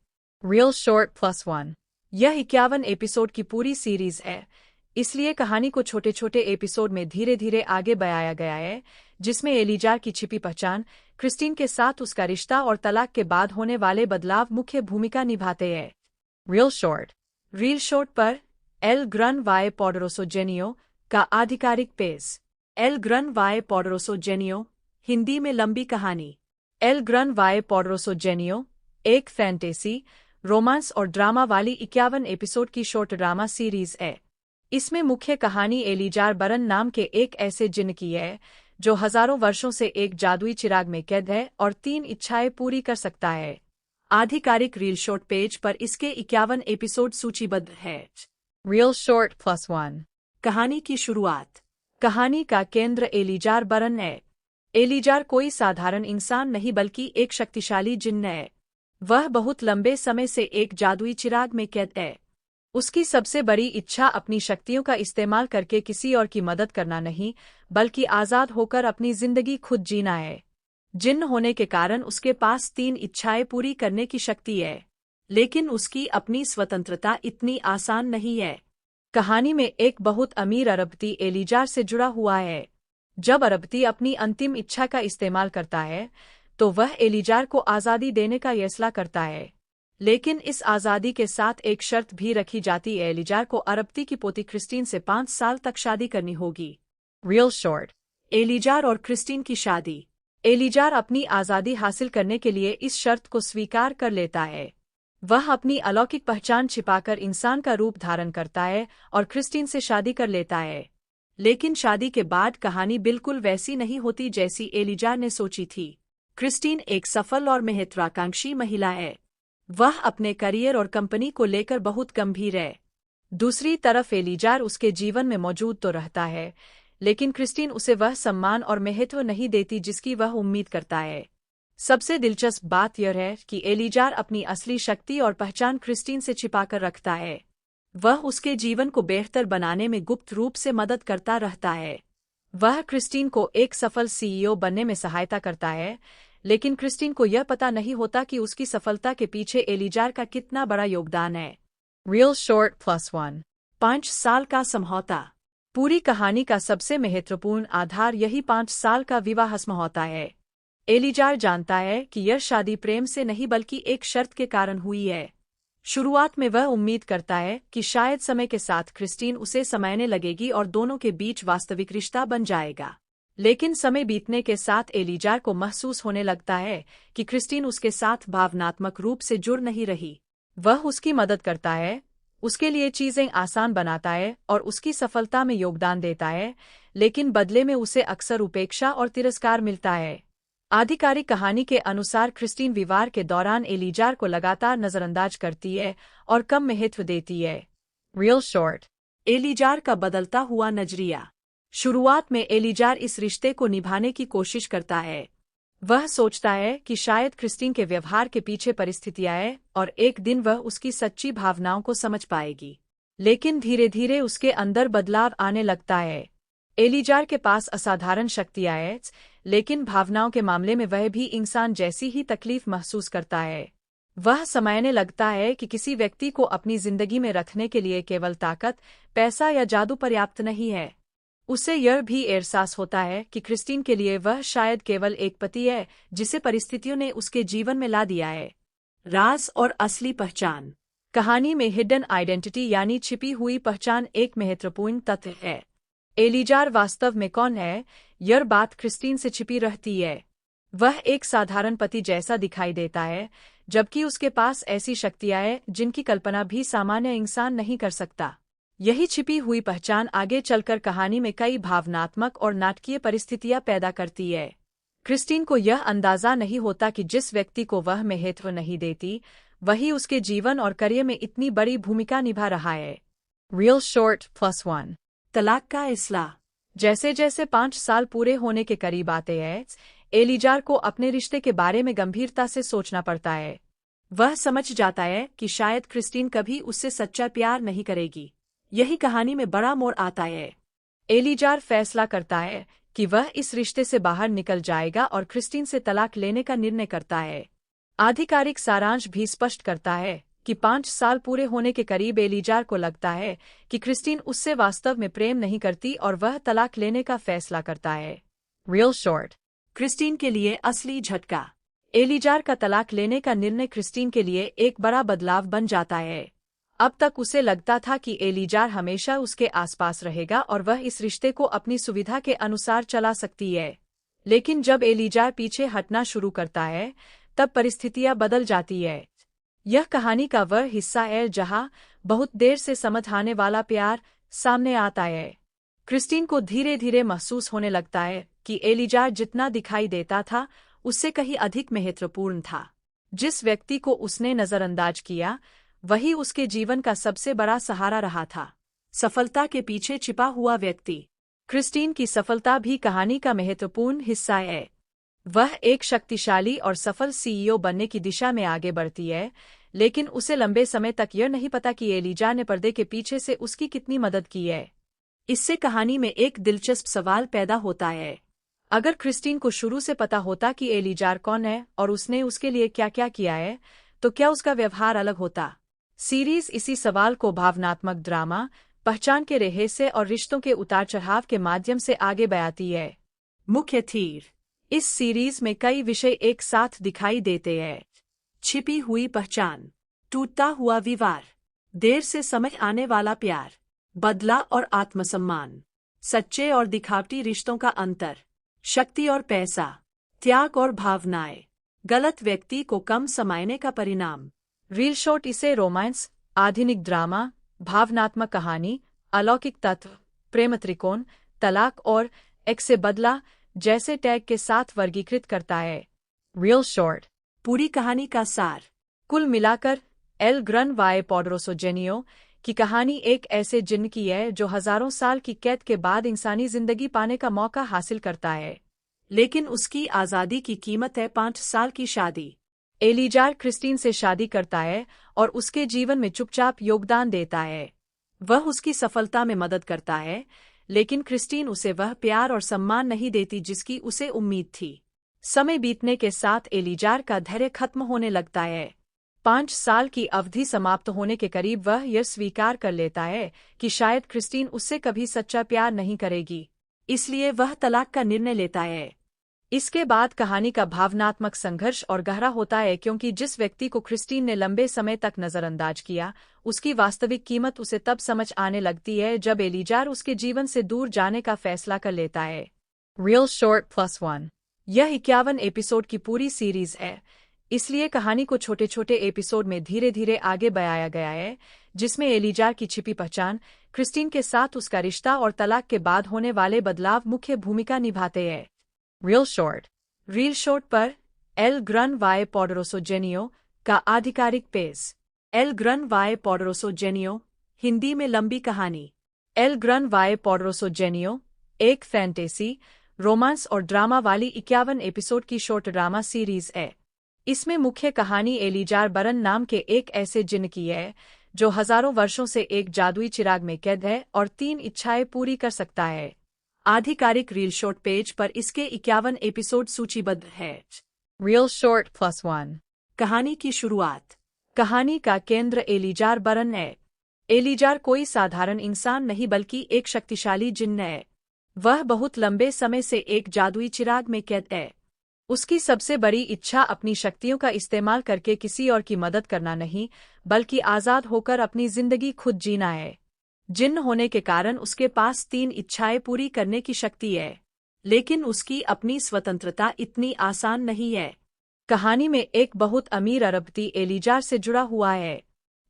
रियल शॉर्ट +1 यह 51 एपिसोड की पूरी सीरीज है, इसलिए कहानी को छोटे छोटे एपिसोड में धीरे धीरे आगे बढ़ाया गया है, जिसमें एलिजार की छिपी पहचान, क्रिस्टीन के साथ उसका रिश्ता और तलाक के बाद होने वाले बदलाव मुख्य भूमिका निभाते हैं। रियल शॉर्ट पर एल ग्रन वाई पोडरोसो जेनियो का आधिकारिक पेज। एल ग्रन वाई पोडरोसो जेनियो, हिंदी में लंबी कहानी। एल ग्रन वाई पोडरोसो जेनियो एक फैंटेसी, रोमांस और ड्रामा वाली 51 एपिसोड की शॉर्ट ड्रामा सीरीज है। इसमें मुख्य कहानी एलिजार बरन नाम के एक ऐसे जिन्न की है जो हजारों वर्षों से एक जादुई चिराग में कैद है और 3 इच्छाएं पूरी कर सकता है। आधिकारिक रील शॉर्ट पेज पर इसके 51 एपिसोड सूचीबद्ध है। रियल शॉर्ट +1 कहानी की शुरुआत। कहानी का केंद्र एलिजार बरन है। एलिजार कोई साधारण इंसान नहीं बल्कि एक शक्तिशाली जिन्न है। वह बहुत लंबे समय से एक जादुई चिराग में कैद है। उसकी सबसे बड़ी इच्छा अपनी शक्तियों का इस्तेमाल करके किसी और की मदद करना नहीं, बल्कि आज़ाद होकर अपनी जिंदगी खुद जीना है। जिन्न होने के कारण उसके पास 3 इच्छाएं पूरी करने की शक्ति है, लेकिन उसकी अपनी स्वतंत्रता इतनी आसान नहीं है। कहानी में एक बहुत अमीर अरबती एलिजार से जुड़ा हुआ है। जब अरबती अपनी अंतिम इच्छा का इस्तेमाल करता है, तो वह एलिजार को आज़ादी देने का फैसला करता है। लेकिन इस आज़ादी के साथ एक शर्त भी रखी जाती है, एलीजार को अरबती की पोती क्रिस्टीन से 5 साल तक शादी करनी होगी। Real short. एलीजार और क्रिस्टीन की शादी। एलीजार अपनी आज़ादी हासिल करने के लिए इस शर्त को स्वीकार कर लेता है। वह अपनी अलौकिक पहचान छिपाकर इंसान का रूप धारण करता है और क्रिस्टीन से शादी कर लेता है। लेकिन शादी के बाद कहानी बिल्कुल वैसी नहीं होती जैसी एलीजार ने सोची थी। क्रिस्टीन एक सफल और महत्वाकांक्षी महिला है। वह अपने करियर और कंपनी को लेकर बहुत गंभीर है। दूसरी तरफ एलीजार उसके जीवन में मौजूद तो रहता है, लेकिन क्रिस्टीन उसे वह सम्मान और महत्व नहीं देती जिसकी वह उम्मीद करता है। सबसे दिलचस्प बात यह है कि एलीजार अपनी असली शक्ति और पहचान क्रिस्टीन से छिपाकर रखता है। वह उसके जीवन को बेहतर बनाने में गुप्त रूप से मदद करता रहता है। वह क्रिस्टीन को एक सफल सीईओ बनने में सहायता करता है, लेकिन क्रिस्टीन को यह पता नहीं होता कि उसकी सफलता के पीछे एलीजार का कितना बड़ा योगदान है। Real short +1. 5 साल का समझौता। पूरी कहानी का सबसे महत्वपूर्ण आधार यही 5 साल का विवाह समझौता है। एलीजार जानता है कि यह शादी प्रेम से नहीं बल्कि एक शर्त के कारण हुई है। शुरुआत में वह उम्मीद करता है कि शायद समय के साथ क्रिस्टीन उसे समझने लगेगी और दोनों के बीच वास्तविक रिश्ता बन जाएगा। लेकिन समय बीतने के साथ एलीजार को महसूस होने लगता है कि क्रिस्टीन उसके साथ भावनात्मक रूप से जुड़ नहीं रही। वह उसकी मदद करता है, उसके लिए चीजें आसान बनाता है और उसकी सफलता में योगदान देता है, लेकिन बदले में उसे अक्सर उपेक्षा और तिरस्कार मिलता है। आधिकारिक कहानी के अनुसार क्रिस्टीन विवाह के दौरान एलीजार को लगातार नजरअंदाज करती है और कम महत्व देती है। Real short. एलीजार का बदलता हुआ नजरिया। शुरुआत में एलीजार इस रिश्ते को निभाने की कोशिश करता है। वह सोचता है कि शायद क्रिस्टीन के व्यवहार के पीछे परिस्थितियां हैं और एक दिन वह उसकी सच्ची भावनाओं को समझ पाएगी। लेकिन धीरे धीरे उसके अंदर बदलाव आने लगता है। एलीजार के पास असाधारण शक्तियां हैं, लेकिन भावनाओं के मामले में वह भी इंसान जैसी ही तकलीफ महसूस करता है। वह समझने लगता है कि किसी व्यक्ति को अपनी जिंदगी में रखने के लिए केवल ताकत, पैसा या जादू पर्याप्त नहीं है। उसे यह भी एहसास होता है कि क्रिस्टीन के लिए वह शायद केवल एक पति है जिसे परिस्थितियों ने उसके जीवन में ला दिया है। राज और असली पहचान। कहानी में हिडन आइडेंटिटी यानी छिपी हुई पहचान एक महत्वपूर्ण तथ्य है। एलीजार वास्तव में कौन है, यह बात क्रिस्टीन से छिपी रहती है। वह एक साधारण पति जैसा दिखाई देता है, जबकि उसके पास ऐसी शक्तियां हैं जिनकी कल्पना भी सामान्य इंसान नहीं कर सकता। यही छिपी हुई पहचान आगे चलकर कहानी में कई भावनात्मक और नाटकीय परिस्थितियां पैदा करती है। क्रिस्टीन को यह अंदाजा नहीं होता कि जिस व्यक्ति को वह महत्व नहीं देती, वही उसके जीवन और करियर में इतनी बड़ी भूमिका निभा रहा है। Real short +1. तलाक का इस्लाह। जैसे जैसे 5 साल पूरे होने के करीब आते हैं, एलीजार को अपने रिश्ते के बारे में गंभीरता से सोचना पड़ता है। वह समझ जाता है कि शायद क्रिस्टीन कभी उससे सच्चा प्यार नहीं करेगी। यही कहानी में बड़ा मोड़ आता है। एलीजार फैसला करता है कि वह इस रिश्ते से बाहर निकल जाएगा और क्रिस्टीन से तलाक लेने का निर्णय करता है। आधिकारिक सारांश भी स्पष्ट करता है कि 5 साल पूरे होने के करीब एलीजार को लगता है कि क्रिस्टीन उससे वास्तव में प्रेम नहीं करती और वह तलाक लेने का फैसला करता है। Real short. क्रिस्टीन के लिए असली झटका। एलीजार का तलाक लेने का निर्णय क्रिस्टीन के लिए एक बड़ा बदलाव बन जाता है। अब तक उसे लगता था कि एलीजार हमेशा उसके आसपास रहेगा और वह इस रिश्ते को अपनी सुविधा के अनुसार चला सकती है। लेकिन जब एलीजार पीछे हटना शुरू करता है, तब परिस्थितियां बदल जाती है। यह कहानी का वह हिस्सा है जहां बहुत देर से समझाने वाला प्यार सामने आता है। क्रिस्टीन को धीरे धीरे महसूस होने लगता है कि एलीजार जितना दिखाई देता था, उससे कहीं अधिक महत्वपूर्ण था। जिस व्यक्ति को उसने नजरअंदाज किया, वही उसके जीवन का सबसे बड़ा सहारा रहा था। सफलता के पीछे छिपा हुआ व्यक्ति। क्रिस्टीन की सफलता भी कहानी का महत्वपूर्ण हिस्सा है। वह एक शक्तिशाली और सफल सीईओ बनने की दिशा में आगे बढ़ती है, लेकिन उसे लंबे समय तक यह नहीं पता कि एलीजार ने पर्दे के पीछे से उसकी कितनी मदद की है। इससे कहानी में एक दिलचस्प सवाल पैदा होता है। अगर क्रिस्टीन को शुरू से पता होता कि एलीजार कौन है और उसने उसके लिए क्या क्या किया है, तो क्या उसका व्यवहार अलग होता? सीरीज इसी सवाल को भावनात्मक ड्रामा, पहचान के रहस्य और रिश्तों के उतार चढ़ाव के माध्यम से आगे बढ़ाती है। मुख्य थीम। इस सीरीज में कई विषय एक साथ दिखाई देते हैं। छिपी हुई पहचान। टूटता हुआ विवाह, देर से समझ आने वाला प्यार, बदला और आत्मसम्मान, सच्चे और दिखावटी रिश्तों का अंतर, शक्ति और पैसा, त्याग और भावनाएं, गलत व्यक्ति को कम समायने का परिणाम। रील शॉर्ट इसे रोमांस, आधुनिक ड्रामा, भावनात्मक कहानी, अलौकिक तत्व, प्रेम त्रिकोण, तलाक और एक से बदला जैसे टैग के साथ वर्गीकृत करता है। रील शॉर्ट पूरी कहानी का सार। कुल मिलाकर एल ग्रन वाई पोडरोसो जेनियो की कहानी एक ऐसे जिन्न की है जो हजारों साल की कैद के बाद इंसानी जिंदगी पाने का मौका हासिल करता है। लेकिन उसकी आज़ादी की कीमत है 5 साल की शादी। एलिजार क्रिस्टीन से शादी करता है और उसके जीवन में चुपचाप योगदान देता है। वह उसकी सफलता में मदद करता है, लेकिन क्रिस्टीन उसे वह प्यार और सम्मान नहीं देती जिसकी उसे उम्मीद थी। समय बीतने के साथ एलिजार का धैर्य खत्म होने लगता है। 5 साल की अवधि समाप्त होने के करीब वह यह स्वीकार कर लेता है कि शायद क्रिस्टीन उससे कभी सच्चा प्यार नहीं करेगी, इसलिए वह तलाक का निर्णय लेता है। इसके बाद कहानी का भावनात्मक संघर्ष और गहरा होता है, क्योंकि जिस व्यक्ति को क्रिस्टीन ने लंबे समय तक नजरअंदाज किया, उसकी वास्तविक कीमत उसे तब समझ आने लगती है जब एलिजार उसके जीवन से दूर जाने का फैसला कर लेता है। रील शॉर्ट +1 यह 51 एपिसोड की पूरी सीरीज है, इसलिए कहानी को छोटे छोटे एपिसोड में धीरे धीरे आगे बढ़ाया गया है, जिसमें एलिजार की छिपी पहचान, क्रिस्टीन के साथ उसका रिश्ता और तलाक के बाद होने वाले बदलाव मुख्य भूमिका निभाते हैं। रील शॉर्ट पर एल ग्रन वाई पोडरोसो जेनियो का आधिकारिक पेज। एल ग्रन वाई पोडरोसो जेनियो, हिंदी में लंबी कहानी। एल ग्रन वाई पोडरोसो जेनियो एक फैंटेसी, रोमांस और ड्रामा वाली 51 एपिसोड की शॉर्ट ड्रामा सीरीज है। इसमें मुख्य कहानी एलिजार बरन नाम के एक ऐसे जिन्न की है जो हजारों वर्षों से एक जादुई चिराग में कैद है और 3 इच्छाएं पूरी कर सकता है। आधिकारिक रील शॉर्ट पेज पर इसके 51 एपिसोड सूचीबद्ध है। रील शॉर्ट +1 कहानी की शुरुआत। कहानी का केंद्र एलिजार बरन है। एलिजार कोई साधारण इंसान नहीं बल्कि एक शक्तिशाली जिन्न है। वह बहुत लंबे समय से एक जादुई चिराग में कैद है। उसकी सबसे बड़ी इच्छा अपनी शक्तियों का इस्तेमाल करके किसी और की मदद करना नहीं, बल्कि आज़ाद होकर अपनी जिंदगी खुद जीना है। जिन्न होने के कारण उसके पास 3 इच्छाएं पूरी करने की शक्ति है, लेकिन उसकी अपनी स्वतंत्रता इतनी आसान नहीं है। कहानी में एक बहुत अमीर अरबती एलिजार से जुड़ा हुआ है।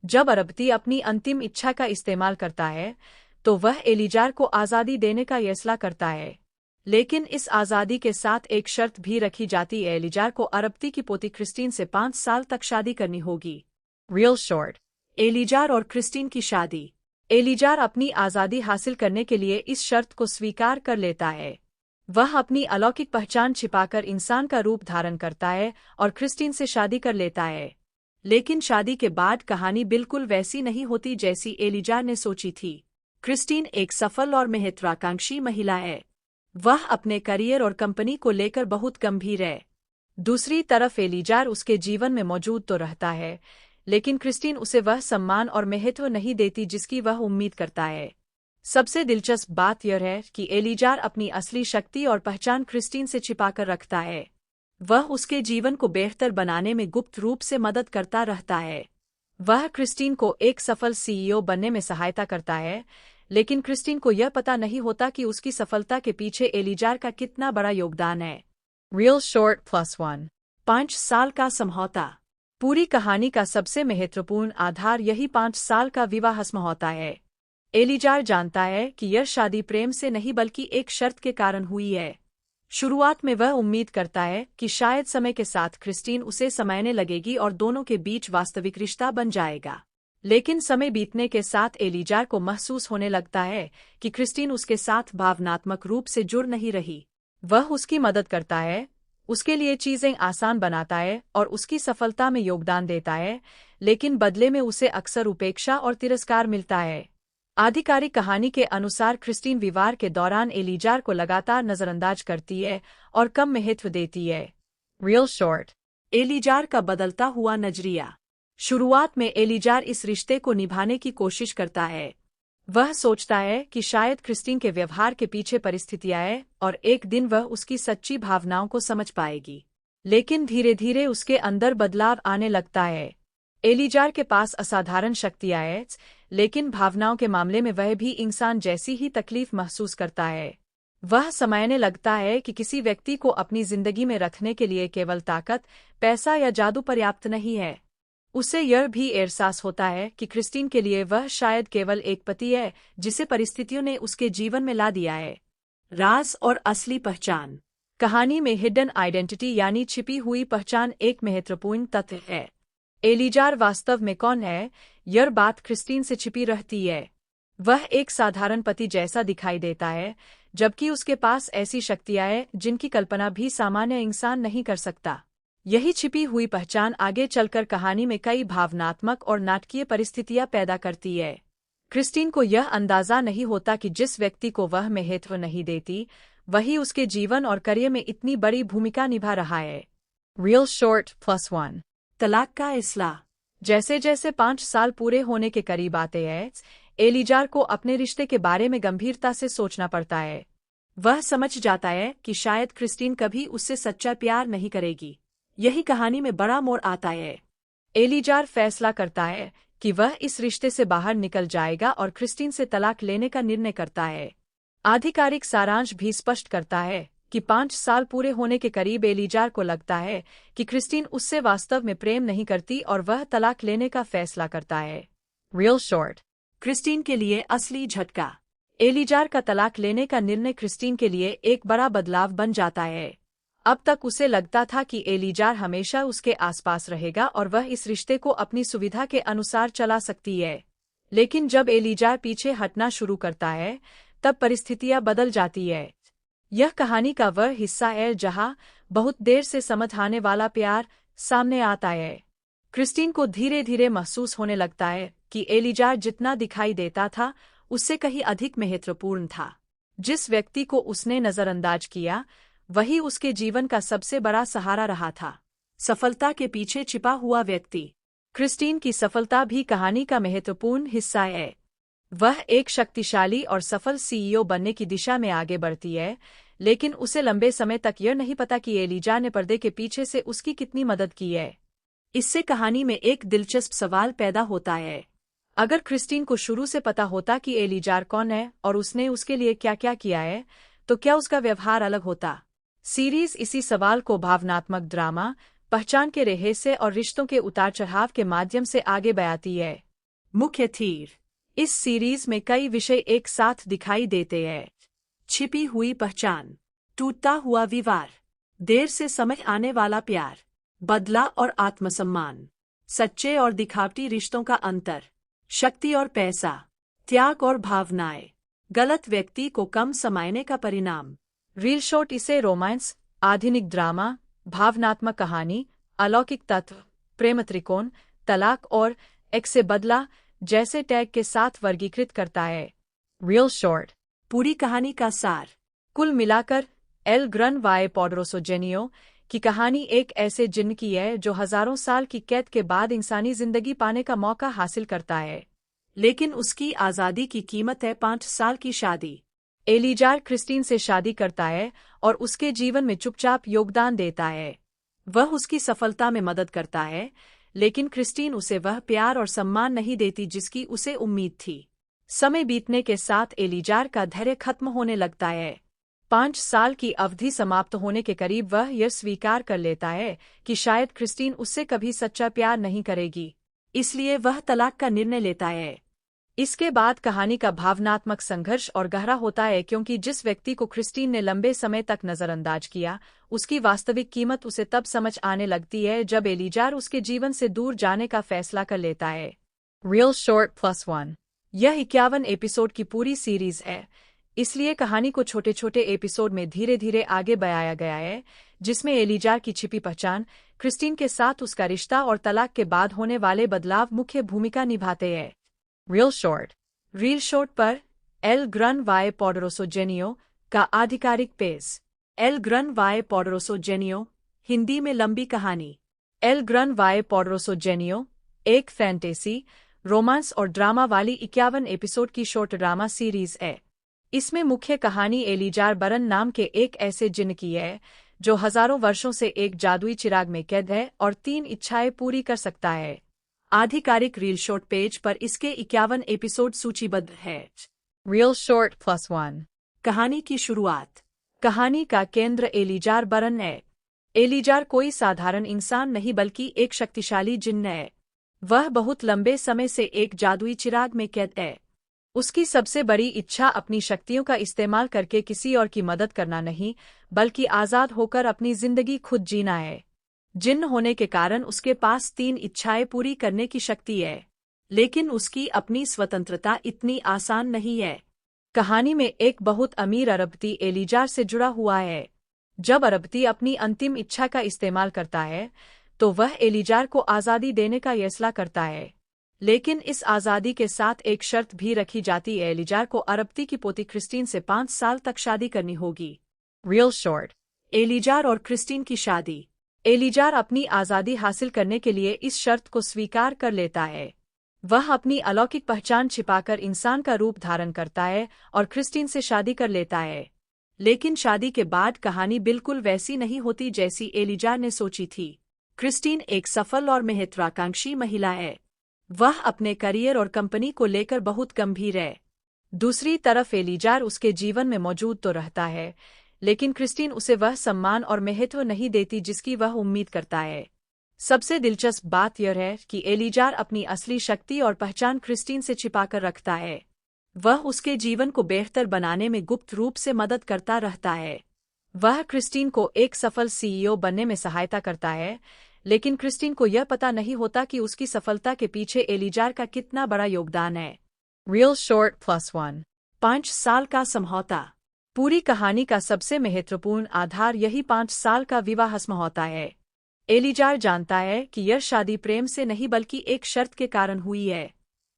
जब अरबती अपनी अंतिम इच्छा का इस्तेमाल करता है, तो वह एलिजार को आज़ादी देने का फैसला करता है, लेकिन इस आज़ादी के साथ एक शर्त भी रखी जाती है। एलिजार को अरबती की पोती क्रिस्टीन से 5 साल तक शादी करनी होगी। रील शॉर्ट एलिजार और क्रिस्टीन की शादी। एलिजार अपनी आज़ादी हासिल करने के लिए इस शर्त को स्वीकार कर लेता है। वह अपनी अलौकिक पहचान छिपाकर इंसान का रूप धारण करता है और क्रिस्टीन से शादी कर लेता है। लेकिन शादी के बाद कहानी बिल्कुल वैसी नहीं होती जैसी एलिजार ने सोची थी। क्रिस्टीन एक सफल और महत्वाकांक्षी महिला है। वह अपने करियर और कंपनी को लेकर बहुत गंभीर है। दूसरी तरफ एलिजार उसके जीवन में मौजूद तो रहता है, लेकिन क्रिस्टीन उसे वह सम्मान और महत्व नहीं देती जिसकी वह उम्मीद करता है। सबसे दिलचस्प बात यह है कि एलिजार अपनी असली शक्ति और पहचान क्रिस्टीन से छिपाकर रखता है। वह उसके जीवन को बेहतर बनाने में गुप्त रूप से मदद करता रहता है। वह क्रिस्टीन को एक सफल सीईओ बनने में सहायता करता है, लेकिन क्रिस्टीन को यह पता नहीं होता कि उसकी सफलता के पीछे एलिजार का कितना बड़ा योगदान है। रील शॉर्ट +1 5 साल का समझौता। पूरी कहानी का सबसे महत्वपूर्ण आधार यही 5 साल का विवाह समझौता है। एलिजार जानता है कि यह शादी प्रेम से नहीं बल्कि एक शर्त के कारण हुई है। शुरुआत में वह उम्मीद करता है कि शायद समय के साथ क्रिस्टीन उसे समझने लगेगी और दोनों के बीच वास्तविक रिश्ता बन जाएगा। लेकिन समय बीतने के साथ एलिजार को महसूस होने लगता है कि क्रिस्टीन उसके साथ भावनात्मक रूप से जुड़ नहीं रही। वह उसकी मदद करता है, उसके लिए चीजें आसान बनाता है और उसकी सफलता में योगदान देता है, लेकिन बदले में उसे अक्सर उपेक्षा और तिरस्कार मिलता है। आधिकारिक कहानी के अनुसार क्रिस्टीन विवाह के दौरान एलिजार को लगातार नजरअंदाज करती है और कम महत्व देती है। रील शॉर्ट एलिजार का बदलता हुआ नजरिया। शुरुआत में एलिजार इस रिश्ते को निभाने की कोशिश करता है। वह सोचता है कि शायद क्रिस्टीन के व्यवहार के पीछे परिस्थितियां हैं और एक दिन वह उसकी सच्ची भावनाओं को समझ पाएगी। लेकिन धीरे धीरे उसके अंदर बदलाव आने लगता है। एलिजार के पास असाधारण शक्तियाँ हैं, लेकिन भावनाओं के मामले में वह भी इंसान जैसी ही तकलीफ महसूस करता है। वह समझने लगता है कि किसी व्यक्ति को अपनी जिंदगी में रखने के लिए केवल ताकत, पैसा या जादू पर्याप्त नहीं है। उसे यह भी एहसास होता है कि क्रिस्टीन के लिए वह शायद केवल एक पति है जिसे परिस्थितियों ने उसके जीवन में ला दिया है। राज और असली पहचान। कहानी में हिडन आइडेंटिटी यानी छिपी हुई पहचान एक महत्वपूर्ण तथ्य है। एलिजार वास्तव में कौन है, यह बात क्रिस्टीन से छिपी रहती है। वह एक साधारण पति जैसा दिखाई देता है, जबकि उसके पास ऐसी शक्तियाँ हैं जिनकी कल्पना भी सामान्य इंसान नहीं कर सकता। यही छिपी हुई पहचान आगे चलकर कहानी में कई भावनात्मक और नाटकीय परिस्थितियां पैदा करती है। क्रिस्टीन को यह अंदाजा नहीं होता कि जिस व्यक्ति को वह महत्व नहीं देती, वही उसके जीवन और करियर में इतनी बड़ी भूमिका निभा रहा है। रियल शॉर्ट +1 तलाक का इस्लाह। जैसे जैसे 5 साल पूरे होने के करीब आते हैं, एलिजार को अपने रिश्ते के बारे में गंभीरता से सोचना पड़ता है। वह समझ जाता है कि शायद क्रिस्टीन कभी उससे सच्चा प्यार नहीं करेगी। यही कहानी में बड़ा मोड़ आता है। एलिजार फैसला करता है कि वह इस रिश्ते से बाहर निकल जाएगा और क्रिस्टीन से तलाक लेने का निर्णय करता है। आधिकारिक सारांश भी स्पष्ट करता है कि 5 साल पूरे होने के करीब एलिजार को लगता है कि क्रिस्टीन उससे वास्तव में प्रेम नहीं करती और वह तलाक लेने का फैसला करता है। रियल शॉर्ट क्रिस्टीन के लिए असली झटका। एलिजार का तलाक लेने का निर्णय क्रिस्टीन के लिए एक बड़ा बदलाव बन जाता है। अब तक उसे लगता था कि एलिजार हमेशा उसके आसपास रहेगा और वह इस रिश्ते को अपनी सुविधा के अनुसार चला सकती है। लेकिन जब एलिजार पीछे हटना शुरू करता है, तब परिस्थितियां बदल जाती है। यह कहानी का वह हिस्सा है जहां बहुत देर से समझ आने वाला प्यार सामने आता है। क्रिस्टीन को धीरे धीरे महसूस होने लगता है कि एलिजार जितना दिखाई देता था, उससे कहीं अधिक महत्वपूर्ण था। जिस व्यक्ति को उसने नजरअंदाज किया, वही उसके जीवन का सबसे बड़ा सहारा रहा था। सफलता के पीछे छिपा हुआ व्यक्ति। क्रिस्टीन की सफलता भी कहानी का महत्वपूर्ण हिस्सा है। वह एक शक्तिशाली और सफल सीईओ बनने की दिशा में आगे बढ़ती है, लेकिन उसे लंबे समय तक यह नहीं पता कि एलिजार ने पर्दे के पीछे से उसकी कितनी मदद की है। इससे कहानी में एक दिलचस्प सवाल पैदा होता है। अगर क्रिस्टीन को शुरू से पता होता कि एलिजार कौन है और उसने उसके लिए क्या क्या किया है, तो क्या उसका व्यवहार अलग होता? सीरीज इसी सवाल को भावनात्मक ड्रामा, पहचान के रहस्य और रिश्तों के उतार चढ़ाव के माध्यम से आगे बढ़ाती है। मुख्य थीम। इस सीरीज में कई विषय एक साथ दिखाई देते हैं। छिपी हुई पहचान, टूटता हुआ विवाह, देर से समझ आने वाला प्यार, बदला और आत्मसम्मान, सच्चे और दिखावटी रिश्तों का अंतर, शक्ति और पैसा, त्याग और भावनाएं, गलत व्यक्ति को कम समझने का परिणाम। रियल शॉर्ट इसे रोमांस, आधुनिक ड्रामा, भावनात्मक कहानी, अलौकिक तत्व, प्रेम त्रिकोण, तलाक और एक से बदला जैसे टैग के साथ वर्गीकृत करता है। रियल शॉर्ट पूरी कहानी का सार। कुल मिलाकर एल ग्रन वाई पोडरोसो जेनियो की कहानी एक ऐसे जिन्न की है जो हजारों साल की कैद के बाद इंसानी जिंदगी पाने का मौका हासिल करता है। लेकिन उसकी आज़ादी की कीमत है 5 साल की शादी। एलिजार क्रिस्टीन से शादी करता है और उसके जीवन में चुपचाप योगदान देता है। वह उसकी सफलता में मदद करता है, लेकिन क्रिस्टीन उसे वह प्यार और सम्मान नहीं देती जिसकी उसे उम्मीद थी। समय बीतने के साथ एलिजार का धैर्य खत्म होने लगता है। 5 साल की अवधि समाप्त होने के करीब वह यह स्वीकार कर लेता है कि शायद क्रिस्टीन उससे कभी सच्चा प्यार नहीं करेगी। इसलिए वह तलाक का निर्णय लेता है। इसके बाद कहानी का भावनात्मक संघर्ष और गहरा होता है, क्योंकि जिस व्यक्ति को क्रिस्टीन ने लंबे समय तक नजरअंदाज किया, उसकी वास्तविक कीमत उसे तब समझ आने लगती है जब एलिजार उसके जीवन से दूर जाने का फैसला कर लेता है। रियल शॉर्ट +1 यह 51 एपिसोड की पूरी सीरीज है, इसलिए कहानी को छोटे छोटे एपिसोड में धीरे धीरे आगे बढ़ाया गया है, जिसमें एलिजार की छिपी पहचान, क्रिस्टीन के साथ उसका रिश्ता और तलाक के बाद होने वाले बदलाव मुख्य भूमिका निभाते हैं। रियल शॉर्ट पर एल ग्रन वाई पोडरोसो जेनियो का आधिकारिक पेज। एल ग्रन वाई पोडरोसो जेनियो, हिंदी में लंबी कहानी। एल ग्रन वाई पोडरोसो जेनियो एक फैंटेसी, रोमांस और ड्रामा वाली 51 एपिसोड की शॉर्ट ड्रामा सीरीज है। इसमें मुख्य कहानी एलिजार बरन नाम के एक ऐसे जिन्न की है जो हजारों वर्षों से एक जादुई चिराग में कैद है और 3 इच्छाएं पूरी कर सकता है। आधिकारिक रील शॉर्ट पेज पर इसके 51 एपिसोड सूचीबद्ध है। Real Short +1। कहानी की शुरुआत। कहानी का केंद्र एलीजार बरन है। एलीजार कोई साधारण इंसान नहीं बल्कि एक शक्तिशाली जिन्न है। वह बहुत लंबे समय से एक जादुई चिराग में कैद है। उसकी सबसे बड़ी इच्छा अपनी शक्तियों का इस्तेमाल करके किसी और की मदद करना नहीं, बल्कि आज़ाद होकर अपनी जिंदगी खुद जीना है। जिन्न होने के कारण उसके पास 3 इच्छाएं पूरी करने की शक्ति है, लेकिन उसकी अपनी स्वतंत्रता इतनी आसान नहीं है। कहानी में एक बहुत अमीर अरबती एलीजार से जुड़ा हुआ है। जब अरबती अपनी अंतिम इच्छा का इस्तेमाल करता है, तो वह एलीजार को आज़ादी देने का फैसला करता है। लेकिन इस आज़ादी के साथ एक शर्त भी रखी जाती है। एलीजार को अरबती की पोती क्रिस्टीन से 5 साल तक शादी करनी होगी। Real Short। एलीजार और क्रिस्टीन की शादी। एलीजार अपनी आज़ादी हासिल करने के लिए इस शर्त को स्वीकार कर लेता है। वह अपनी अलौकिक पहचान छिपाकर इंसान का रूप धारण करता है और क्रिस्टीन से शादी कर लेता है। लेकिन शादी के बाद कहानी बिल्कुल वैसी नहीं होती जैसी एलीजार ने सोची थी। क्रिस्टीन एक सफल और महत्वाकांक्षी महिला है। वह अपने करियर और कंपनी को लेकर बहुत गंभीर है। दूसरी तरफ एलीजार उसके जीवन में मौजूद तो रहता है, लेकिन क्रिस्टीन उसे वह सम्मान और महत्व नहीं देती जिसकी वह उम्मीद करता है। सबसे दिलचस्प बात यह है कि एलीजार अपनी असली शक्ति और पहचान क्रिस्टीन से छिपाकर रखता है। वह उसके जीवन को बेहतर बनाने में गुप्त रूप से मदद करता रहता है। वह क्रिस्टीन को एक सफल सीईओ बनने में सहायता करता है, लेकिन क्रिस्टीन को यह पता नहीं होता कि उसकी सफलता के पीछे एलीजार का कितना बड़ा योगदान है। Real Short +1। 5 साल का समझौता। पूरी कहानी का सबसे महत्वपूर्ण आधार यही 5 साल का विवाह समझौता है। एलीजार जानता है कि यह शादी प्रेम से नहीं बल्कि एक शर्त के कारण हुई है।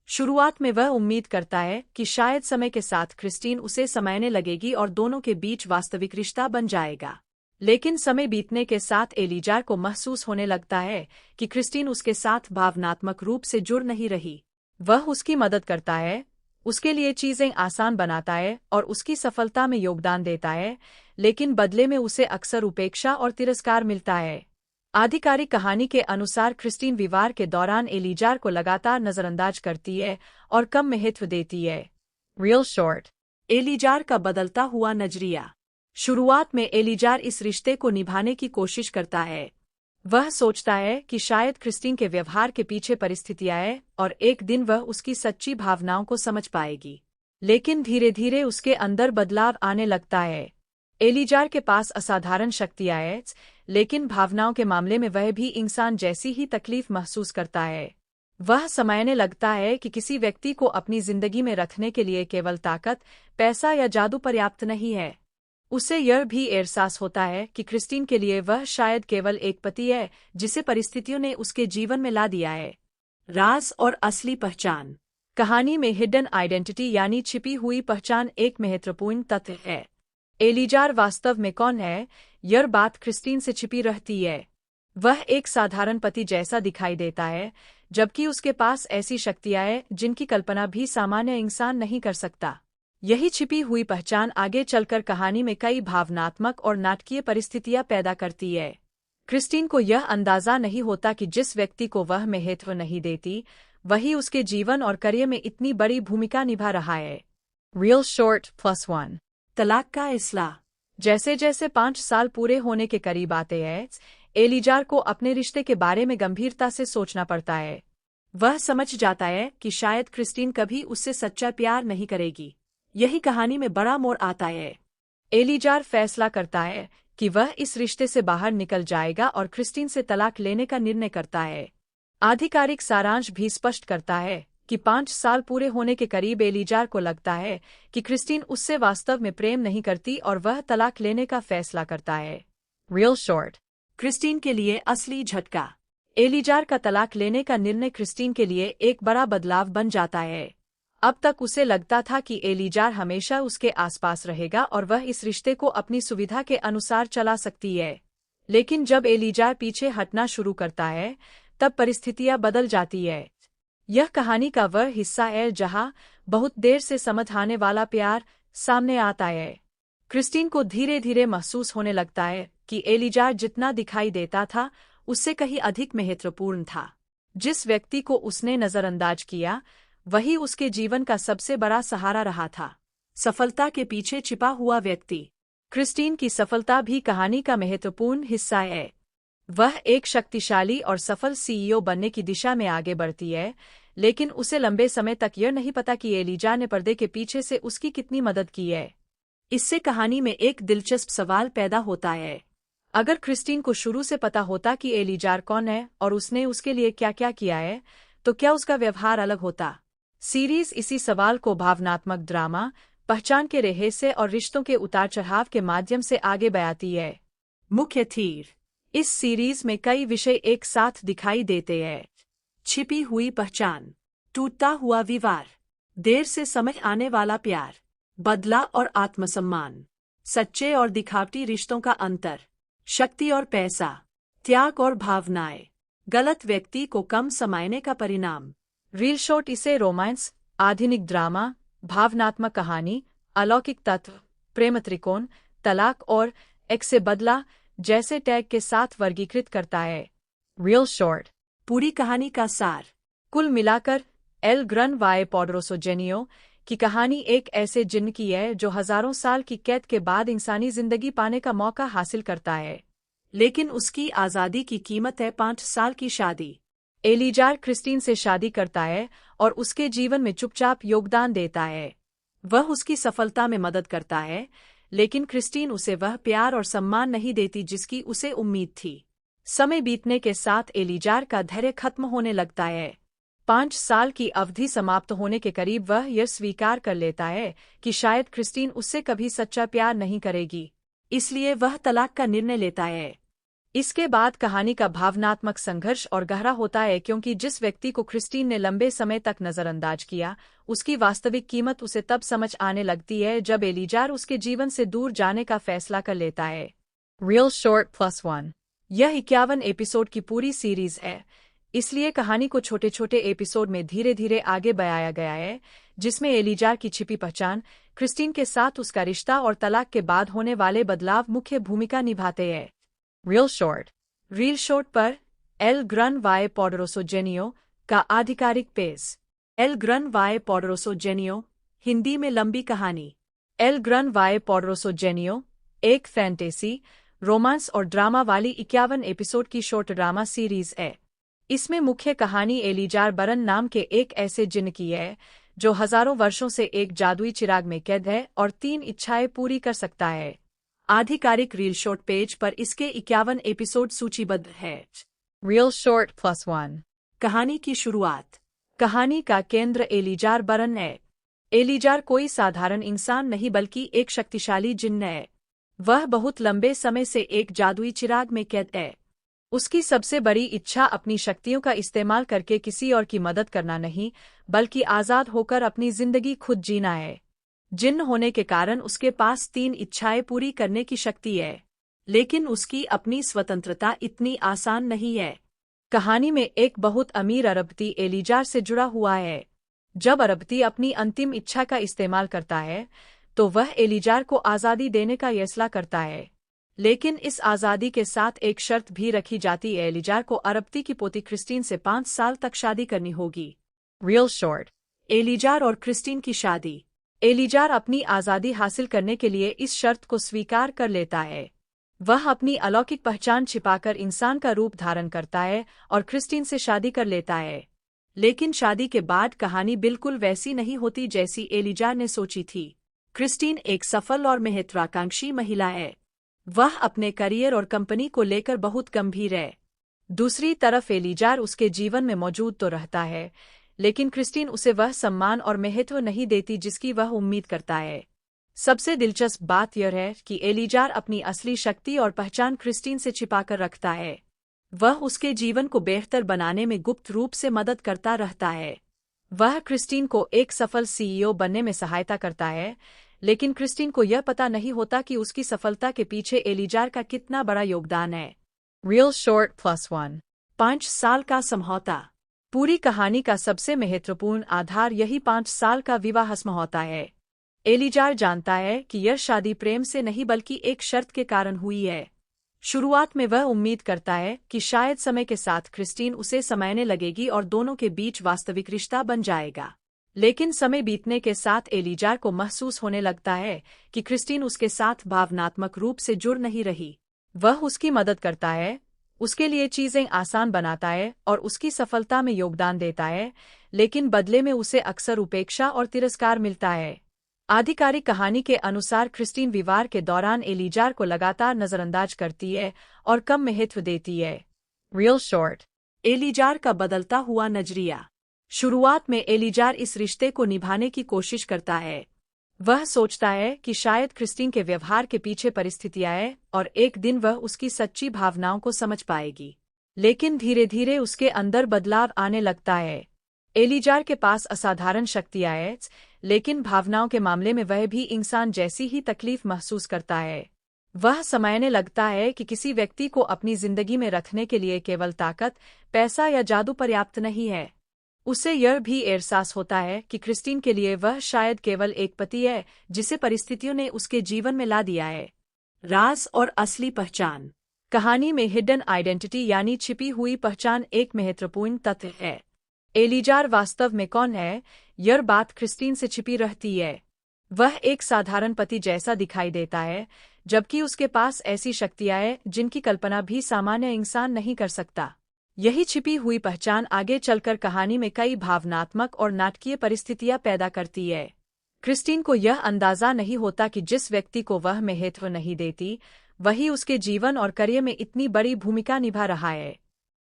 शुरुआत में वह उम्मीद करता है कि शायद समय के साथ क्रिस्टीन उसे समझने लगेगी और दोनों के बीच वास्तविक रिश्ता बन जाएगा। लेकिन समय बीतने के साथ एलीजार को महसूस होने लगता है कि क्रिस्टीन उसके साथ भावनात्मक रूप से जुड़ नहीं रही। वह उसकी मदद करता है, उसके लिए चीजें आसान बनाता है और उसकी सफलता में योगदान देता है, लेकिन बदले में उसे अक्सर उपेक्षा और तिरस्कार मिलता है। आधिकारिक कहानी के अनुसार क्रिस्टीन विवाह के दौरान एलीजार को लगातार नजरअंदाज करती है और कम महत्व देती है। Real Short। एलीजार का बदलता हुआ नजरिया। शुरुआत में एलीजार इस रिश्ते को निभाने की कोशिश करता है। वह सोचता है कि शायद क्रिस्टीन के व्यवहार के पीछे परिस्थितियां हैं और एक दिन वह उसकी सच्ची भावनाओं को समझ पाएगी। लेकिन धीरे धीरे उसके अंदर बदलाव आने लगता है। एलीजार के पास असाधारण शक्तियां हैं, लेकिन भावनाओं के मामले में वह भी इंसान जैसी ही तकलीफ महसूस करता है। वह समझने लगता है कि किसी व्यक्ति को अपनी जिंदगी में रखने के लिए केवल ताकत, पैसा या जादू पर्याप्त नहीं है। उसे यह भी एहसास होता है कि क्रिस्टीन के लिए वह शायद केवल एक पति है जिसे परिस्थितियों ने उसके जीवन में ला दिया है। राज और असली पहचान। कहानी में हिडन आइडेंटिटी यानी छिपी हुई पहचान एक महत्वपूर्ण तथ्य है। एलीजार वास्तव में कौन है, यह बात क्रिस्टीन से छिपी रहती है। वह एक साधारण पति जैसा दिखाई देता है, जबकि उसके पास ऐसी शक्तियां हैं जिनकी कल्पना भी सामान्य इंसान नहीं कर सकता। यही छिपी हुई पहचान आगे चलकर कहानी में कई भावनात्मक और नाटकीय परिस्थितियां पैदा करती है। क्रिस्टीन को यह अंदाजा नहीं होता कि जिस व्यक्ति को वह महत्व नहीं देती, वही उसके जीवन और करियर में इतनी बड़ी भूमिका निभा रहा है। Real Short +1। तलाक का फैसला। जैसे जैसे 5 साल पूरे होने के करीब आते हैं, एलीजार को अपने रिश्ते के बारे में गंभीरता से सोचना पड़ता है। वह समझ जाता है कि शायद क्रिस्टीन कभी उससे सच्चा प्यार नहीं करेगी। यही कहानी में बड़ा मोड़ आता है। एलीजार फैसला करता है कि वह इस रिश्ते से बाहर निकल जाएगा और क्रिस्टीन से तलाक लेने का निर्णय करता है। आधिकारिक सारांश भी स्पष्ट करता है कि 5 साल पूरे होने के करीब एलीजार को लगता है कि क्रिस्टीन उससे वास्तव में प्रेम नहीं करती और वह तलाक लेने का फैसला करता है। Real Short। क्रिस्टीन के लिए असली झटका। एलीजार का तलाक लेने का निर्णय क्रिस्टीन के लिए एक बड़ा बदलाव बन जाता है। अब तक उसे लगता था कि एलीजार हमेशा उसके आसपास रहेगा और वह इस रिश्ते को अपनी सुविधा के अनुसार चला सकती है। लेकिन जब एलीजार पीछे हटना शुरू करता है, तब परिस्थितियां बदल जाती है। यह कहानी का वह हिस्सा है जहां बहुत देर से समझ आने वाला प्यार सामने आता है। क्रिस्टीन को धीरे धीरे महसूस होने लगता है कि एलीजार जितना दिखाई देता था, उससे कहीं अधिक महत्वपूर्ण था। जिस व्यक्ति को उसने नजरअंदाज किया वही उसके जीवन का सबसे बड़ा सहारा रहा था। सफलता के पीछे छिपा हुआ व्यक्ति। क्रिस्टीन की सफलता भी कहानी का महत्वपूर्ण हिस्सा है। वह एक शक्तिशाली और सफल सीईओ बनने की दिशा में आगे बढ़ती है, लेकिन उसे लंबे समय तक यह नहीं पता कि एलिजा ने पर्दे के पीछे से उसकी कितनी मदद की है। इससे कहानी में एक दिलचस्प सवाल पैदा होता है। अगर क्रिस्टीन को शुरू से पता होता कि एलिजार कौन है और उसने उसके लिए क्या क्या किया है, तो क्या उसका व्यवहार अलग होता? सीरीज इसी सवाल को भावनात्मक ड्रामा, पहचान के रहस्य और रिश्तों के उतार चढ़ाव के माध्यम से आगे बढ़ाती है। मुख्य थीर। इस सीरीज में कई विषय एक साथ दिखाई देते हैं। छिपी हुई पहचान, टूटता हुआ विवाह, देर से समझ आने वाला प्यार, बदला और आत्मसम्मान, सच्चे और दिखावटी रिश्तों का अंतर, शक्ति और पैसा, त्याग और भावनाएं, गलत व्यक्ति को कम समायने का परिणाम। रील शॉट इसे रोमांस, आधुनिक ड्रामा, भावनात्मक कहानी, अलौकिक तत्व, प्रेम त्रिकोण, तलाक और एक से बदला जैसे टैग के साथ वर्गीकृत करता है। रील शॉर्ट पूरी कहानी का सार। कुल मिलाकर एल ग्रन वाई पोडरोसो जेनियो की कहानी एक ऐसे जिन्न की है जो हजारों साल की कैद के बाद इंसानी जिंदगी पाने का मौका हासिल करता है, लेकिन उसकी आज़ादी की कीमत है 5 साल की शादी। एलिजार क्रिस्टीन से शादी करता है और उसके जीवन में चुपचाप योगदान देता है। वह उसकी सफलता में मदद करता है, लेकिन क्रिस्टीन उसे वह प्यार और सम्मान नहीं देती जिसकी उसे उम्मीद थी। समय बीतने के साथ एलिजार का धैर्य खत्म होने लगता है। 5 साल की अवधि समाप्त होने के करीब वह यह स्वीकार कर लेता है कि शायद क्रिस्टीन उससे कभी सच्चा प्यार नहीं करेगी, इसलिए वह तलाक का निर्णय लेता है। इसके बाद कहानी का भावनात्मक संघर्ष और गहरा होता है, क्योंकि जिस व्यक्ति को क्रिस्टीन ने लंबे समय तक नजरअंदाज किया, उसकी वास्तविक कीमत उसे तब समझ आने लगती है जब एलिजार उसके जीवन से दूर जाने का फैसला कर लेता है। Real short +1। यह 51 एपिसोड की पूरी सीरीज है, इसलिए कहानी को छोटे छोटे एपिसोड में धीरे धीरे आगे बढ़ाया गया है, जिसमें एलिजार की छिपी पहचान, क्रिस्टीन के साथ उसका रिश्ता और तलाक के बाद होने वाले बदलाव मुख्य भूमिका निभाते हैं। Reel short. रील शॉर्ट पर एल ग्रन वाई पोडरोसो जेनियो का आधिकारिक पेज। एल ग्रन वाई पोडरोसो जेनियो, हिंदी में लंबी कहानी। एल ग्रन वाई पोडरोसो जेनियो एक फैंटेसी, रोमांस और ड्रामा वाली 51 एपिसोड की शॉर्ट ड्रामा सीरीज है। इसमें मुख्य कहानी एलिजार बरन नाम के एक ऐसे जिन्न की है जो हजारों वर्षों से एक जादुई चिराग में कैद है और 3 इच्छाएं पूरी कर सकता है। आधिकारिक रील शॉर्ट पेज पर इसके 51 एपिसोड सूचीबद्ध है। Reel short +1। कहानी की शुरुआत। कहानी का केंद्र एलिजार बरन है। एलिजार कोई साधारण इंसान नहीं बल्कि एक शक्तिशाली जिन्न है। वह बहुत लंबे समय से एक जादुई चिराग में कैद है। उसकी सबसे बड़ी इच्छा अपनी शक्तियों का इस्तेमाल करके किसी और की मदद करना नहीं, बल्कि आज़ाद होकर अपनी जिंदगी खुद जीना है। जिन्न होने के कारण उसके पास 3 इच्छाएं पूरी करने की शक्ति है, लेकिन उसकी अपनी स्वतंत्रता इतनी आसान नहीं है। कहानी में एक बहुत अमीर अरबती एलिजार से जुड़ा हुआ है। जब अरबती अपनी अंतिम इच्छा का इस्तेमाल करता है, तो वह एलिजार को आज़ादी देने का फैसला करता है, लेकिन इस आज़ादी के साथ एक शर्त भी रखी जाती है। एलिजार को अरबती की पोती क्रिस्टीन से 5 साल तक शादी करनी होगी। Real short. एलिजार और क्रिस्टीन की शादी। एलिजार अपनी आज़ादी हासिल करने के लिए इस शर्त को स्वीकार कर लेता है। वह अपनी अलौकिक पहचान छिपाकर इंसान का रूप धारण करता है और क्रिस्टीन से शादी कर लेता है। लेकिन शादी के बाद कहानी बिल्कुल वैसी नहीं होती जैसी एलिजार ने सोची थी। क्रिस्टीन एक सफल और महत्वाकांक्षी महिला है। वह अपने करियर और कंपनी को लेकर बहुत गंभीर है। दूसरी तरफ एलिजार उसके जीवन में मौजूद तो रहता है, लेकिन क्रिस्टीन उसे वह सम्मान और महत्व नहीं देती जिसकी वह उम्मीद करता है। सबसे दिलचस्प बात यह है कि एलिजार अपनी असली शक्ति और पहचान क्रिस्टीन से छिपाकर रखता है। वह उसके जीवन को बेहतर बनाने में गुप्त रूप से मदद करता रहता है। वह क्रिस्टीन को एक सफल सीईओ बनने में सहायता करता है, लेकिन क्रिस्टीन को यह पता नहीं होता कि उसकी सफलता के पीछे एलिजार का कितना बड़ा योगदान है। Real short +1। 5 साल का समझौता। पूरी कहानी का सबसे महत्वपूर्ण आधार यही 5 साल का विवाह समझौता है। एलिजार जानता है कि यह शादी प्रेम से नहीं बल्कि एक शर्त के कारण हुई है। शुरुआत में वह उम्मीद करता है कि शायद समय के साथ क्रिस्टीन उसे समझने लगेगी और दोनों के बीच वास्तविक रिश्ता बन जाएगा। लेकिन समय बीतने के साथ एलीजार को महसूस होने लगता है कि क्रिस्टीन उसके साथ भावनात्मक रूप से जुड़ नहीं रही। वह उसकी मदद करता है, उसके लिए चीजें आसान बनाता है और उसकी सफलता में योगदान देता है, लेकिन बदले में उसे अक्सर उपेक्षा और तिरस्कार मिलता है। आधिकारिक कहानी के अनुसार क्रिस्टीन विवाह के दौरान एलीजार को लगातार नजरअंदाज करती है और कम महत्व देती है। Real short. एलीजार का बदलता हुआ नजरिया। शुरुआत में एलीजार इस रिश्ते को निभाने की कोशिश करता है। वह सोचता है कि शायद क्रिस्टीन के व्यवहार के पीछे परिस्थितियां हैं और एक दिन वह उसकी सच्ची भावनाओं को समझ पाएगी। लेकिन धीरे धीरे उसके अंदर बदलाव आने लगता है। एलीजार के पास असाधारण शक्तियां हैं, लेकिन भावनाओं के मामले में वह भी इंसान जैसी ही तकलीफ महसूस करता है। वह समझने लगता है कि किसी व्यक्ति को अपनी जिंदगी में रखने के लिए केवल ताकत, पैसा या जादू पर्याप्त नहीं है। उसे यह भी एहसास होता है कि क्रिस्टीन के लिए वह शायद केवल एक पति है जिसे परिस्थितियों ने उसके जीवन में ला दिया है। राज और असली पहचान। कहानी में हिडन आइडेंटिटी यानी छिपी हुई पहचान एक महत्वपूर्ण तथ्य है। एलीजार वास्तव में कौन है, यह बात क्रिस्टीन से छिपी रहती है। वह एक साधारण पति जैसा दिखाई देता है, जबकि उसके पास ऐसी शक्तियां हैं जिनकी कल्पना भी सामान्य इंसान नहीं कर सकता। यही छिपी हुई पहचान आगे चलकर कहानी में कई भावनात्मक और नाटकीय परिस्थितियां पैदा करती है। क्रिस्टीन को यह अंदाजा नहीं होता कि जिस व्यक्ति को वह महत्व नहीं देती, वही उसके जीवन और करियर में इतनी बड़ी भूमिका निभा रहा है।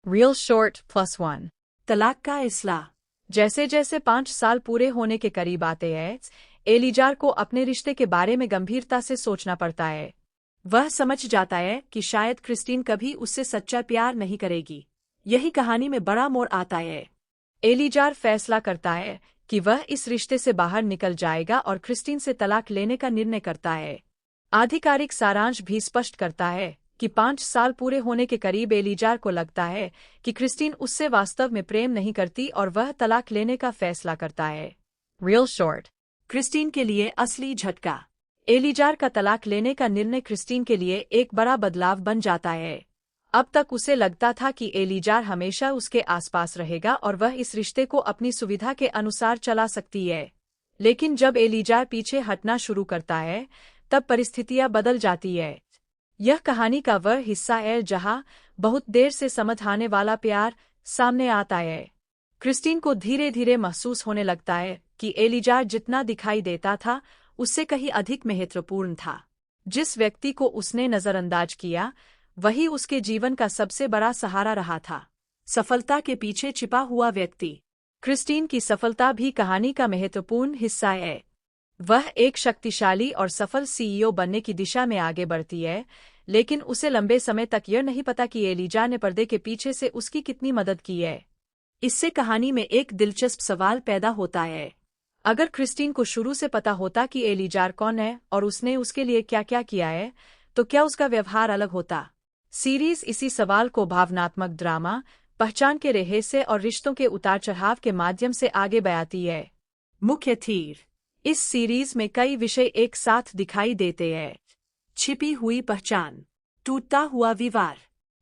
Real short +1। तलाक का इस्लाह। जैसे जैसे 5 साल पूरे होने के करीब आते हैं, एलीजार को अपने रिश्ते के बारे में गंभीरता से सोचना पड़ता है। वह समझ जाता है कि शायद क्रिस्टीन कभी उससे सच्चा प्यार नहीं करेगी। यही कहानी में बड़ा मोड़ आता है। एलीजार फैसला करता है कि वह इस रिश्ते से बाहर निकल जाएगा और क्रिस्टीन से तलाक लेने का निर्णय करता है। आधिकारिक सारांश भी स्पष्ट करता है कि 5 साल पूरे होने के करीब एलीजार को लगता है कि क्रिस्टीन उससे वास्तव में प्रेम नहीं करती और वह तलाक लेने का फैसला करता है। Real short. क्रिस्टीन के लिए असली झटका। एलीजार का तलाक लेने का निर्णय क्रिस्टीन के लिए एक बड़ा बदलाव बन जाता है। अब तक उसे लगता था कि एलीजार हमेशा उसके आसपास रहेगा और वह इस रिश्ते को अपनी सुविधा के अनुसार चला सकती है। लेकिन जब एलीजार पीछे हटना शुरू करता है, तब परिस्थितियां बदल जाती है। यह कहानी का वह हिस्सा है जहां बहुत देर से समझ आने वाला प्यार सामने आता है। क्रिस्टीन को धीरे धीरे महसूस होने लगता है कि एलीजार जितना दिखाई देता था, उससे कहीं अधिक महत्वपूर्ण था। जिस व्यक्ति को उसने नजरअंदाज किया, वही उसके जीवन का सबसे बड़ा सहारा रहा था। सफलता के पीछे छिपा हुआ व्यक्ति। क्रिस्टीन की सफलता भी कहानी का महत्वपूर्ण हिस्सा है। वह एक शक्तिशाली और सफल सीईओ बनने की दिशा में आगे बढ़ती है, लेकिन उसे लंबे समय तक यह नहीं पता कि एलीजार ने पर्दे के पीछे से उसकी कितनी मदद की है। इससे कहानी में एक दिलचस्प सवाल पैदा होता है। अगर क्रिस्टीन को शुरू से पता होता कि एलीजार कौन है और उसने उसके लिए क्या क्या किया है, तो क्या उसका व्यवहार अलग होता? सीरीज इसी सवाल को भावनात्मक ड्रामा, पहचान के रहस्य और रिश्तों के उतार चढ़ाव के माध्यम से आगे बढ़ाती है। मुख्य थीम। इस सीरीज में कई विषय एक साथ दिखाई देते हैं। छिपी हुई पहचान, टूटता हुआ विवाह,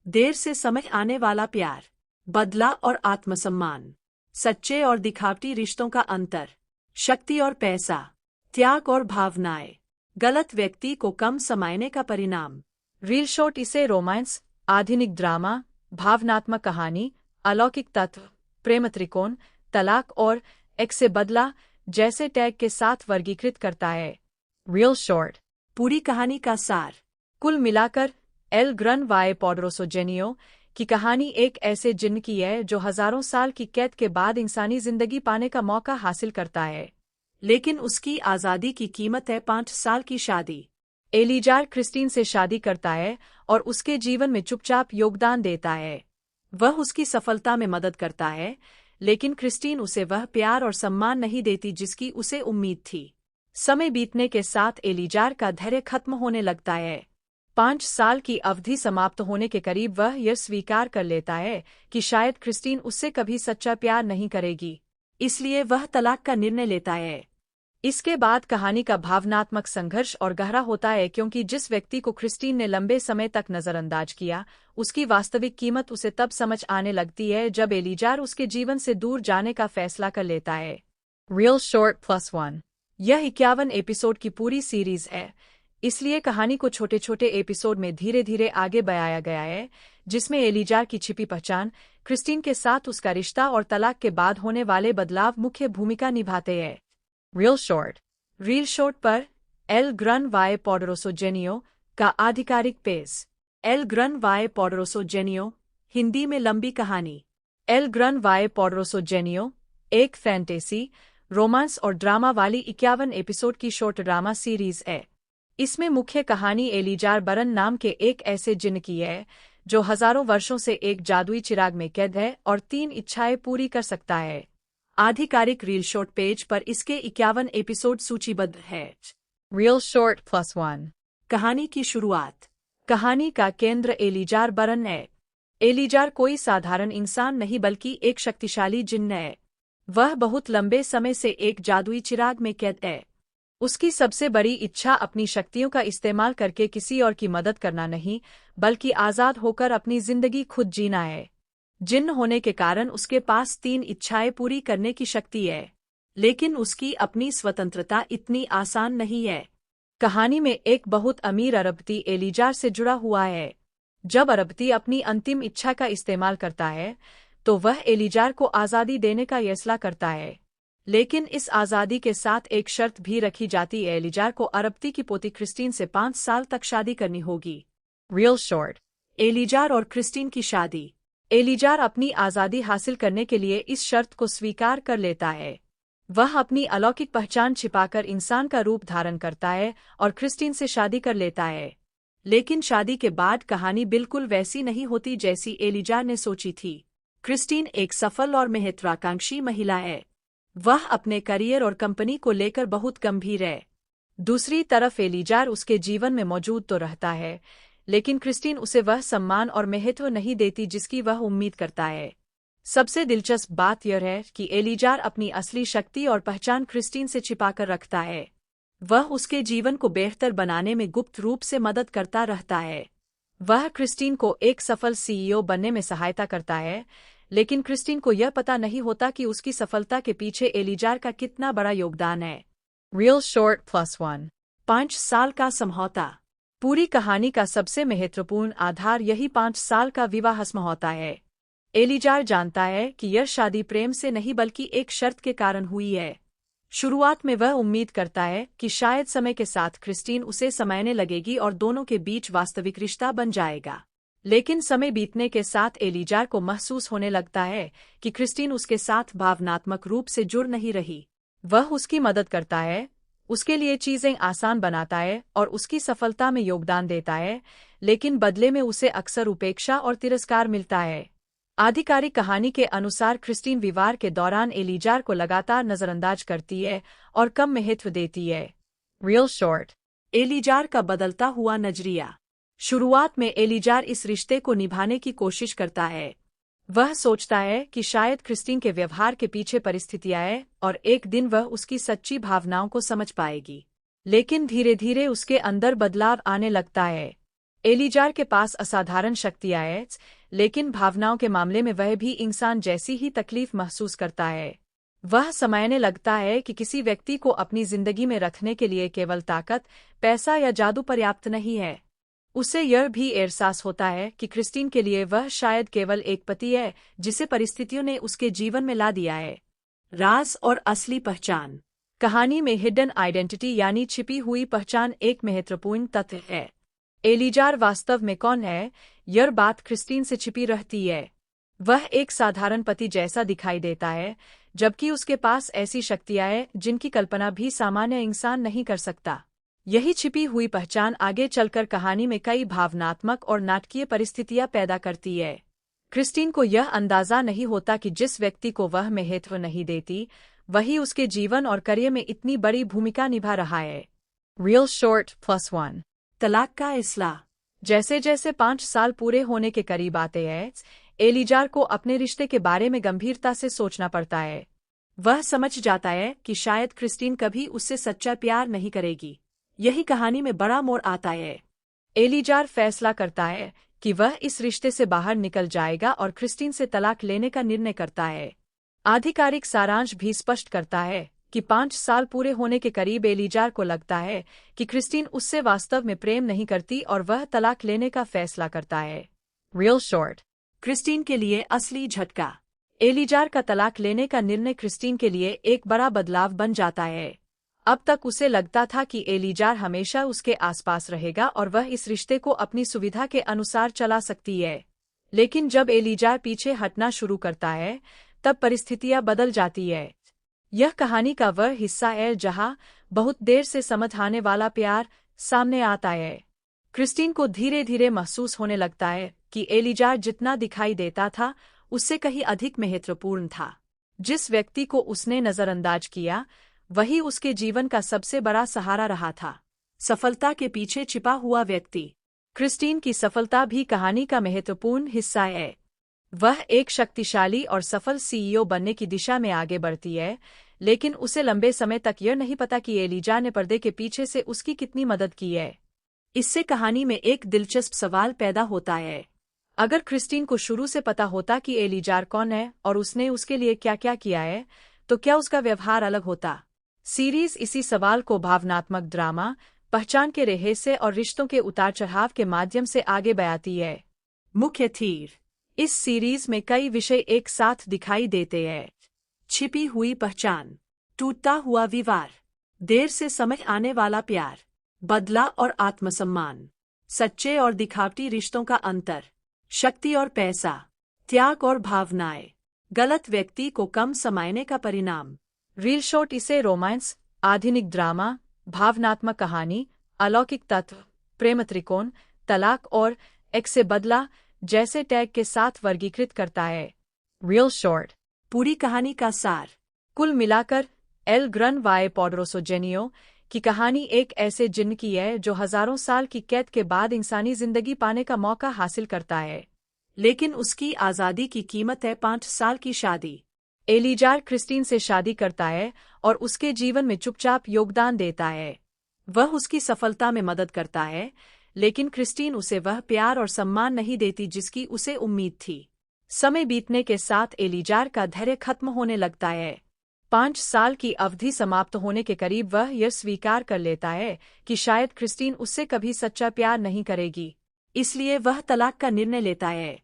देर से समझ आने वाला प्यार, बदला और आत्मसम्मान, सच्चे और दिखावटी रिश्तों का अंतर, शक्ति और पैसा, त्याग और भावनाएं, गलत व्यक्ति को कम समझने का परिणाम। रियल शॉर्ट इसे रोमांस, आधुनिक ड्रामा, भावनात्मक कहानी, अलौकिक तत्व, प्रेम त्रिकोण, तलाक और एक से बदला जैसे टैग के साथ वर्गीकृत करता है। Real short. पूरी कहानी का सार। कुल मिलाकर एल ग्रन वाई पोडरोसो जेनियो की कहानी एक ऐसे जिन्न की है जो हजारों साल की कैद के बाद इंसानी जिंदगी पाने का मौका हासिल करता है। लेकिन उसकी आज़ादी की कीमत है 5 साल की शादी। एलीजार क्रिस्टीन से शादी करता है और उसके जीवन में चुपचाप योगदान देता है। वह उसकी सफलता में मदद करता है, लेकिन क्रिस्टीन उसे वह प्यार और सम्मान नहीं देती जिसकी उसे उम्मीद थी। समय बीतने के साथ एलीजार का धैर्य खत्म होने लगता है। 5 साल की अवधि समाप्त होने के करीब वह यह स्वीकार कर लेता है कि शायद क्रिस्टीन उससे कभी सच्चा प्यार नहीं करेगी। इसलिए वह तलाक का निर्णय लेता है। इसके बाद कहानी का भावनात्मक संघर्ष और गहरा होता है, क्योंकि जिस व्यक्ति को क्रिस्टीन ने लंबे समय तक नजरअंदाज किया, उसकी वास्तविक कीमत उसे तब समझ आने लगती है जब एलीजार उसके जीवन से दूर जाने का फैसला कर लेता है। Real short +1। यह 51 एपिसोड की पूरी सीरीज है, इसलिए कहानी को छोटे छोटे एपिसोड में धीरे धीरे आगे बढ़ाया गया है, जिसमें एलीजार की छिपी पहचान, क्रिस्टीन के साथ उसका रिश्ता और तलाक के बाद होने वाले बदलाव मुख्य भूमिका निभाते हैं। रील शॉर्ट पर एल ग्रन वाई पोडरोसो जेनियो का आधिकारिक पेज। एल ग्रन वाई पोडरोसो जेनियो, हिंदी में लंबी कहानी। एल ग्रन वाई पोडरोसो जेनियो एक फैंटेसी, रोमांस और ड्रामा वाली 51 एपिसोड की शॉर्ट ड्रामा सीरीज है। इसमें मुख्य कहानी एलीजार बरन नाम के एक ऐसे जिन्न की है जो हजारों वर्षों से एक जादुई चिराग में कैद है और 3 इच्छाएं पूरी कर सकता है। आधिकारिक रील शॉर्ट पेज पर इसके 51 एपिसोड सूचीबद्ध है। Real short +1। कहानी की शुरुआत। कहानी का केंद्र एलीजार बरन है। एलीजार कोई साधारण इंसान नहीं बल्कि एक शक्तिशाली जिन्न है। वह बहुत लंबे समय से एक जादुई चिराग में कैद है। उसकी सबसे बड़ी इच्छा अपनी शक्तियों का इस्तेमाल करके किसी और की मदद करना नहीं, बल्कि आज़ाद होकर अपनी जिंदगी खुद जीना है। जिन्न होने के कारण उसके पास 3 इच्छाएं पूरी करने की शक्ति है, लेकिन उसकी अपनी स्वतंत्रता इतनी आसान नहीं है। कहानी में एक बहुत अमीर अरबती एलीजार से जुड़ा हुआ है। जब अरबती अपनी अंतिम इच्छा का इस्तेमाल करता है, तो वह एलीजार को आज़ादी देने का फैसला करता है, लेकिन इस आज़ादी के साथ एक शर्त भी रखी जाती है। एलीजार को अरबती की पोती क्रिस्टीन से 5 साल तक शादी करनी होगी। Real short. एलीजार और क्रिस्टीन की शादी। एलीजार अपनी आज़ादी हासिल करने के लिए इस शर्त को स्वीकार कर लेता है। वह अपनी अलौकिक पहचान छिपाकर इंसान का रूप धारण करता है और क्रिस्टीन से शादी कर लेता है। लेकिन शादी के बाद कहानी बिल्कुल वैसी नहीं होती जैसी एलीजार ने सोची थी। क्रिस्टीन एक सफल और महत्वाकांक्षी महिला है। वह अपने करियर और कंपनी को लेकर बहुत गंभीर है। दूसरी तरफ एलीजार उसके जीवन में मौजूद तो रहता है, लेकिन क्रिस्टीन उसे वह सम्मान और महत्व नहीं देती जिसकी वह उम्मीद करता है। सबसे दिलचस्प बात यह है कि एलीजार अपनी असली शक्ति और पहचान क्रिस्टीन से छिपाकर रखता है। वह उसके जीवन को बेहतर बनाने में गुप्त रूप से मदद करता रहता है। वह क्रिस्टीन को एक सफल सीईओ बनने में सहायता करता है, लेकिन क्रिस्टीन को यह पता नहीं होता कि उसकी सफलता के पीछे एलीजार का कितना बड़ा योगदान है। Real short +1। 5 साल का समझौता। पूरी कहानी का सबसे महत्वपूर्ण आधार यही 5 साल का विवाह समझौता है। एलीजार जानता है कि यह शादी प्रेम से नहीं बल्कि एक शर्त के कारण हुई है। शुरुआत में वह उम्मीद करता है कि शायद समय के साथ क्रिस्टीन उसे समझने लगेगी और दोनों के बीच वास्तविक रिश्ता बन जाएगा। लेकिन समय बीतने के साथ एलीजार को महसूस होने लगता है कि क्रिस्टीन उसके साथ भावनात्मक रूप से जुड़ नहीं रही। वह उसकी मदद करता है, उसके लिए चीजें आसान बनाता है और उसकी सफलता में योगदान देता है, लेकिन बदले में उसे अक्सर उपेक्षा और तिरस्कार मिलता है। आधिकारिक कहानी के अनुसार क्रिस्टीन विवाह के दौरान एलीजार को लगातार नजरअंदाज करती है और कम महत्व देती है। Real short. एलीजार का बदलता हुआ नजरिया। शुरुआत में एलीजार इस रिश्ते को निभाने की कोशिश करता है। वह सोचता है कि शायद क्रिस्टीन के व्यवहार के पीछे परिस्थितियां हैं और एक दिन वह उसकी सच्ची भावनाओं को समझ पाएगी। लेकिन धीरे धीरे उसके अंदर बदलाव आने लगता है। एलीजार के पास असाधारण शक्तियां हैं, लेकिन भावनाओं के मामले में वह भी इंसान जैसी ही तकलीफ महसूस करता है। वह समझने लगता है कि किसी व्यक्ति को अपनी जिंदगी में रखने के लिए केवल ताकत, पैसा या जादू पर्याप्त नहीं है। उसे यह भी एहसास होता है कि क्रिस्टीन के लिए वह शायद केवल एक पति है जिसे परिस्थितियों ने उसके जीवन में ला दिया है। राज और असली पहचान। कहानी में हिडन आइडेंटिटी यानी छिपी हुई पहचान एक महत्वपूर्ण तथ्य है। एलीजार वास्तव में कौन है, यह बात क्रिस्टीन से छिपी रहती है। वह एक साधारण पति जैसा दिखाई देता है, जबकि उसके पास ऐसी शक्तियां हैं जिनकी कल्पना भी सामान्य इंसान नहीं कर सकता। यही छिपी हुई पहचान आगे चलकर कहानी में कई भावनात्मक और नाटकीय परिस्थितियां पैदा करती है। क्रिस्टीन को यह अंदाजा नहीं होता कि जिस व्यक्ति को वह महत्व नहीं देती, वही उसके जीवन और करियर में इतनी बड़ी भूमिका निभा रहा है। Real short +1। तलाक का फैसला। जैसे जैसे 5 साल पूरे होने के करीब आते हैं, एलीजार को अपने रिश्ते के बारे में गंभीरता से सोचना पड़ता है। वह समझ जाता है कि शायद क्रिस्टीन कभी उससे सच्चा प्यार नहीं करेगी। यही कहानी में बड़ा मोड़ आता है। एलिजार फैसला करता है कि वह इस रिश्ते से बाहर निकल जाएगा और क्रिस्टीन से तलाक लेने का निर्णय करता है। आधिकारिक सारांश भी स्पष्ट करता है कि 5 साल पूरे होने के करीब एलिजार को लगता है कि क्रिस्टीन उससे वास्तव में प्रेम नहीं करती और वह तलाक लेने का फैसला करता है। Real short. क्रिस्टीन के लिए असली झटका। एलिजार का तलाक लेने का निर्णय क्रिस्टीन के लिए एक बड़ा बदलाव बन जाता है। अब तक उसे लगता था कि एलिजार हमेशा उसके आसपास रहेगा और वह इस रिश्ते को अपनी सुविधा के अनुसार चला सकती है। लेकिन जब एलिजार पीछे हटना शुरू करता है, तब परिस्थितियां बदल जाती है। यह कहानी का वह हिस्सा है जहां बहुत देर से समझ आने वाला प्यार सामने आता है। क्रिस्टीन को धीरे धीरे महसूस होने लगता है कि एलिजार जितना दिखाई देता था, उससे कहीं अधिक महत्वपूर्ण था। जिस व्यक्ति को उसने नजरअंदाज किया, वही उसके जीवन का सबसे बड़ा सहारा रहा था। सफलता के पीछे छिपा हुआ व्यक्ति। क्रिस्टीन की सफलता भी कहानी का महत्वपूर्ण हिस्सा है। वह एक शक्तिशाली और सफल सीईओ बनने की दिशा में आगे बढ़ती है, लेकिन उसे लंबे समय तक यह नहीं पता कि एलिजार ने पर्दे के पीछे से उसकी कितनी मदद की है। इससे कहानी में एक दिलचस्प सवाल पैदा होता है। अगर क्रिस्टीन को शुरू से पता होता कि एलिजार कौन है और उसने उसके लिए क्या क्या किया है, तो क्या उसका व्यवहार अलग होता? सीरीज इसी सवाल को भावनात्मक ड्रामा, पहचान के रहस्य और रिश्तों के उतार चढ़ाव के माध्यम से आगे बढ़ाती है। मुख्य थीम। इस सीरीज में कई विषय एक साथ दिखाई देते हैं। छिपी हुई पहचान, टूटता हुआ विवाह, देर से समझ आने वाला प्यार, बदला और आत्मसम्मान, सच्चे और दिखावटी रिश्तों का अंतर, शक्ति और पैसा, त्याग और भावनाएं, गलत व्यक्ति को कम समायने का परिणाम। रील शॉर्ट इसे रोमांस, आधुनिक ड्रामा, भावनात्मक कहानी, अलौकिक तत्व, प्रेम त्रिकोण, तलाक और एक से बदला जैसे टैग के साथ वर्गीकृत करता है। Real short. पूरी कहानी का सार। कुल मिलाकर एल ग्रन वाए पोडरोसो जेनियो की कहानी एक ऐसे जिन्न की है जो हजारों साल की कैद के बाद इंसानी जिंदगी पाने का मौका हासिल करता है। लेकिन उसकी आज़ादी की कीमत है 5 साल की शादी। एलिजार क्रिस्टीन से शादी करता है और उसके जीवन में चुपचाप योगदान देता है। वह उसकी सफलता में मदद करता है, लेकिन क्रिस्टीन उसे वह प्यार और सम्मान नहीं देती जिसकी उसे उम्मीद थी। समय बीतने के साथ एलिजार का धैर्य खत्म होने लगता है। 5 साल की अवधि समाप्त होने के करीब वह यह स्वीकार कर लेता है कि शायद क्रिस्टीन उससे कभी सच्चा प्यार नहीं करेगी। इसलिए वह तलाक का निर्णय लेता है।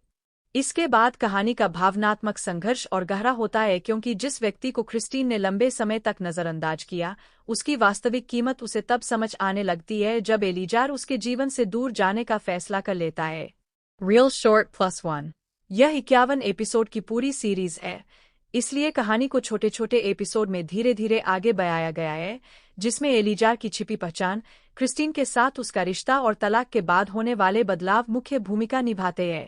इसके बाद कहानी का भावनात्मक संघर्ष और गहरा होता है, क्योंकि जिस व्यक्ति को क्रिस्टीन ने लंबे समय तक नजरअंदाज किया, उसकी वास्तविक कीमत उसे तब समझ आने लगती है जब एलिजार उसके जीवन से दूर जाने का फैसला कर लेता है। Real short +1। यह 51 एपिसोड की पूरी सीरीज है, इसलिए कहानी को छोटे छोटे एपिसोड में धीरे धीरे आगे बढ़ाया गया है, जिसमें एलिजार की छिपी पहचान, क्रिस्टीन के साथ उसका रिश्ता और तलाक के बाद होने वाले बदलाव मुख्य भूमिका निभाते हैं।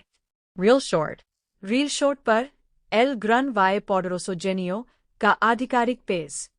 Real short. रील शॉर्ट पर एल ग्रन वाए पोडरोसो जेनियो का आधिकारिक पेज।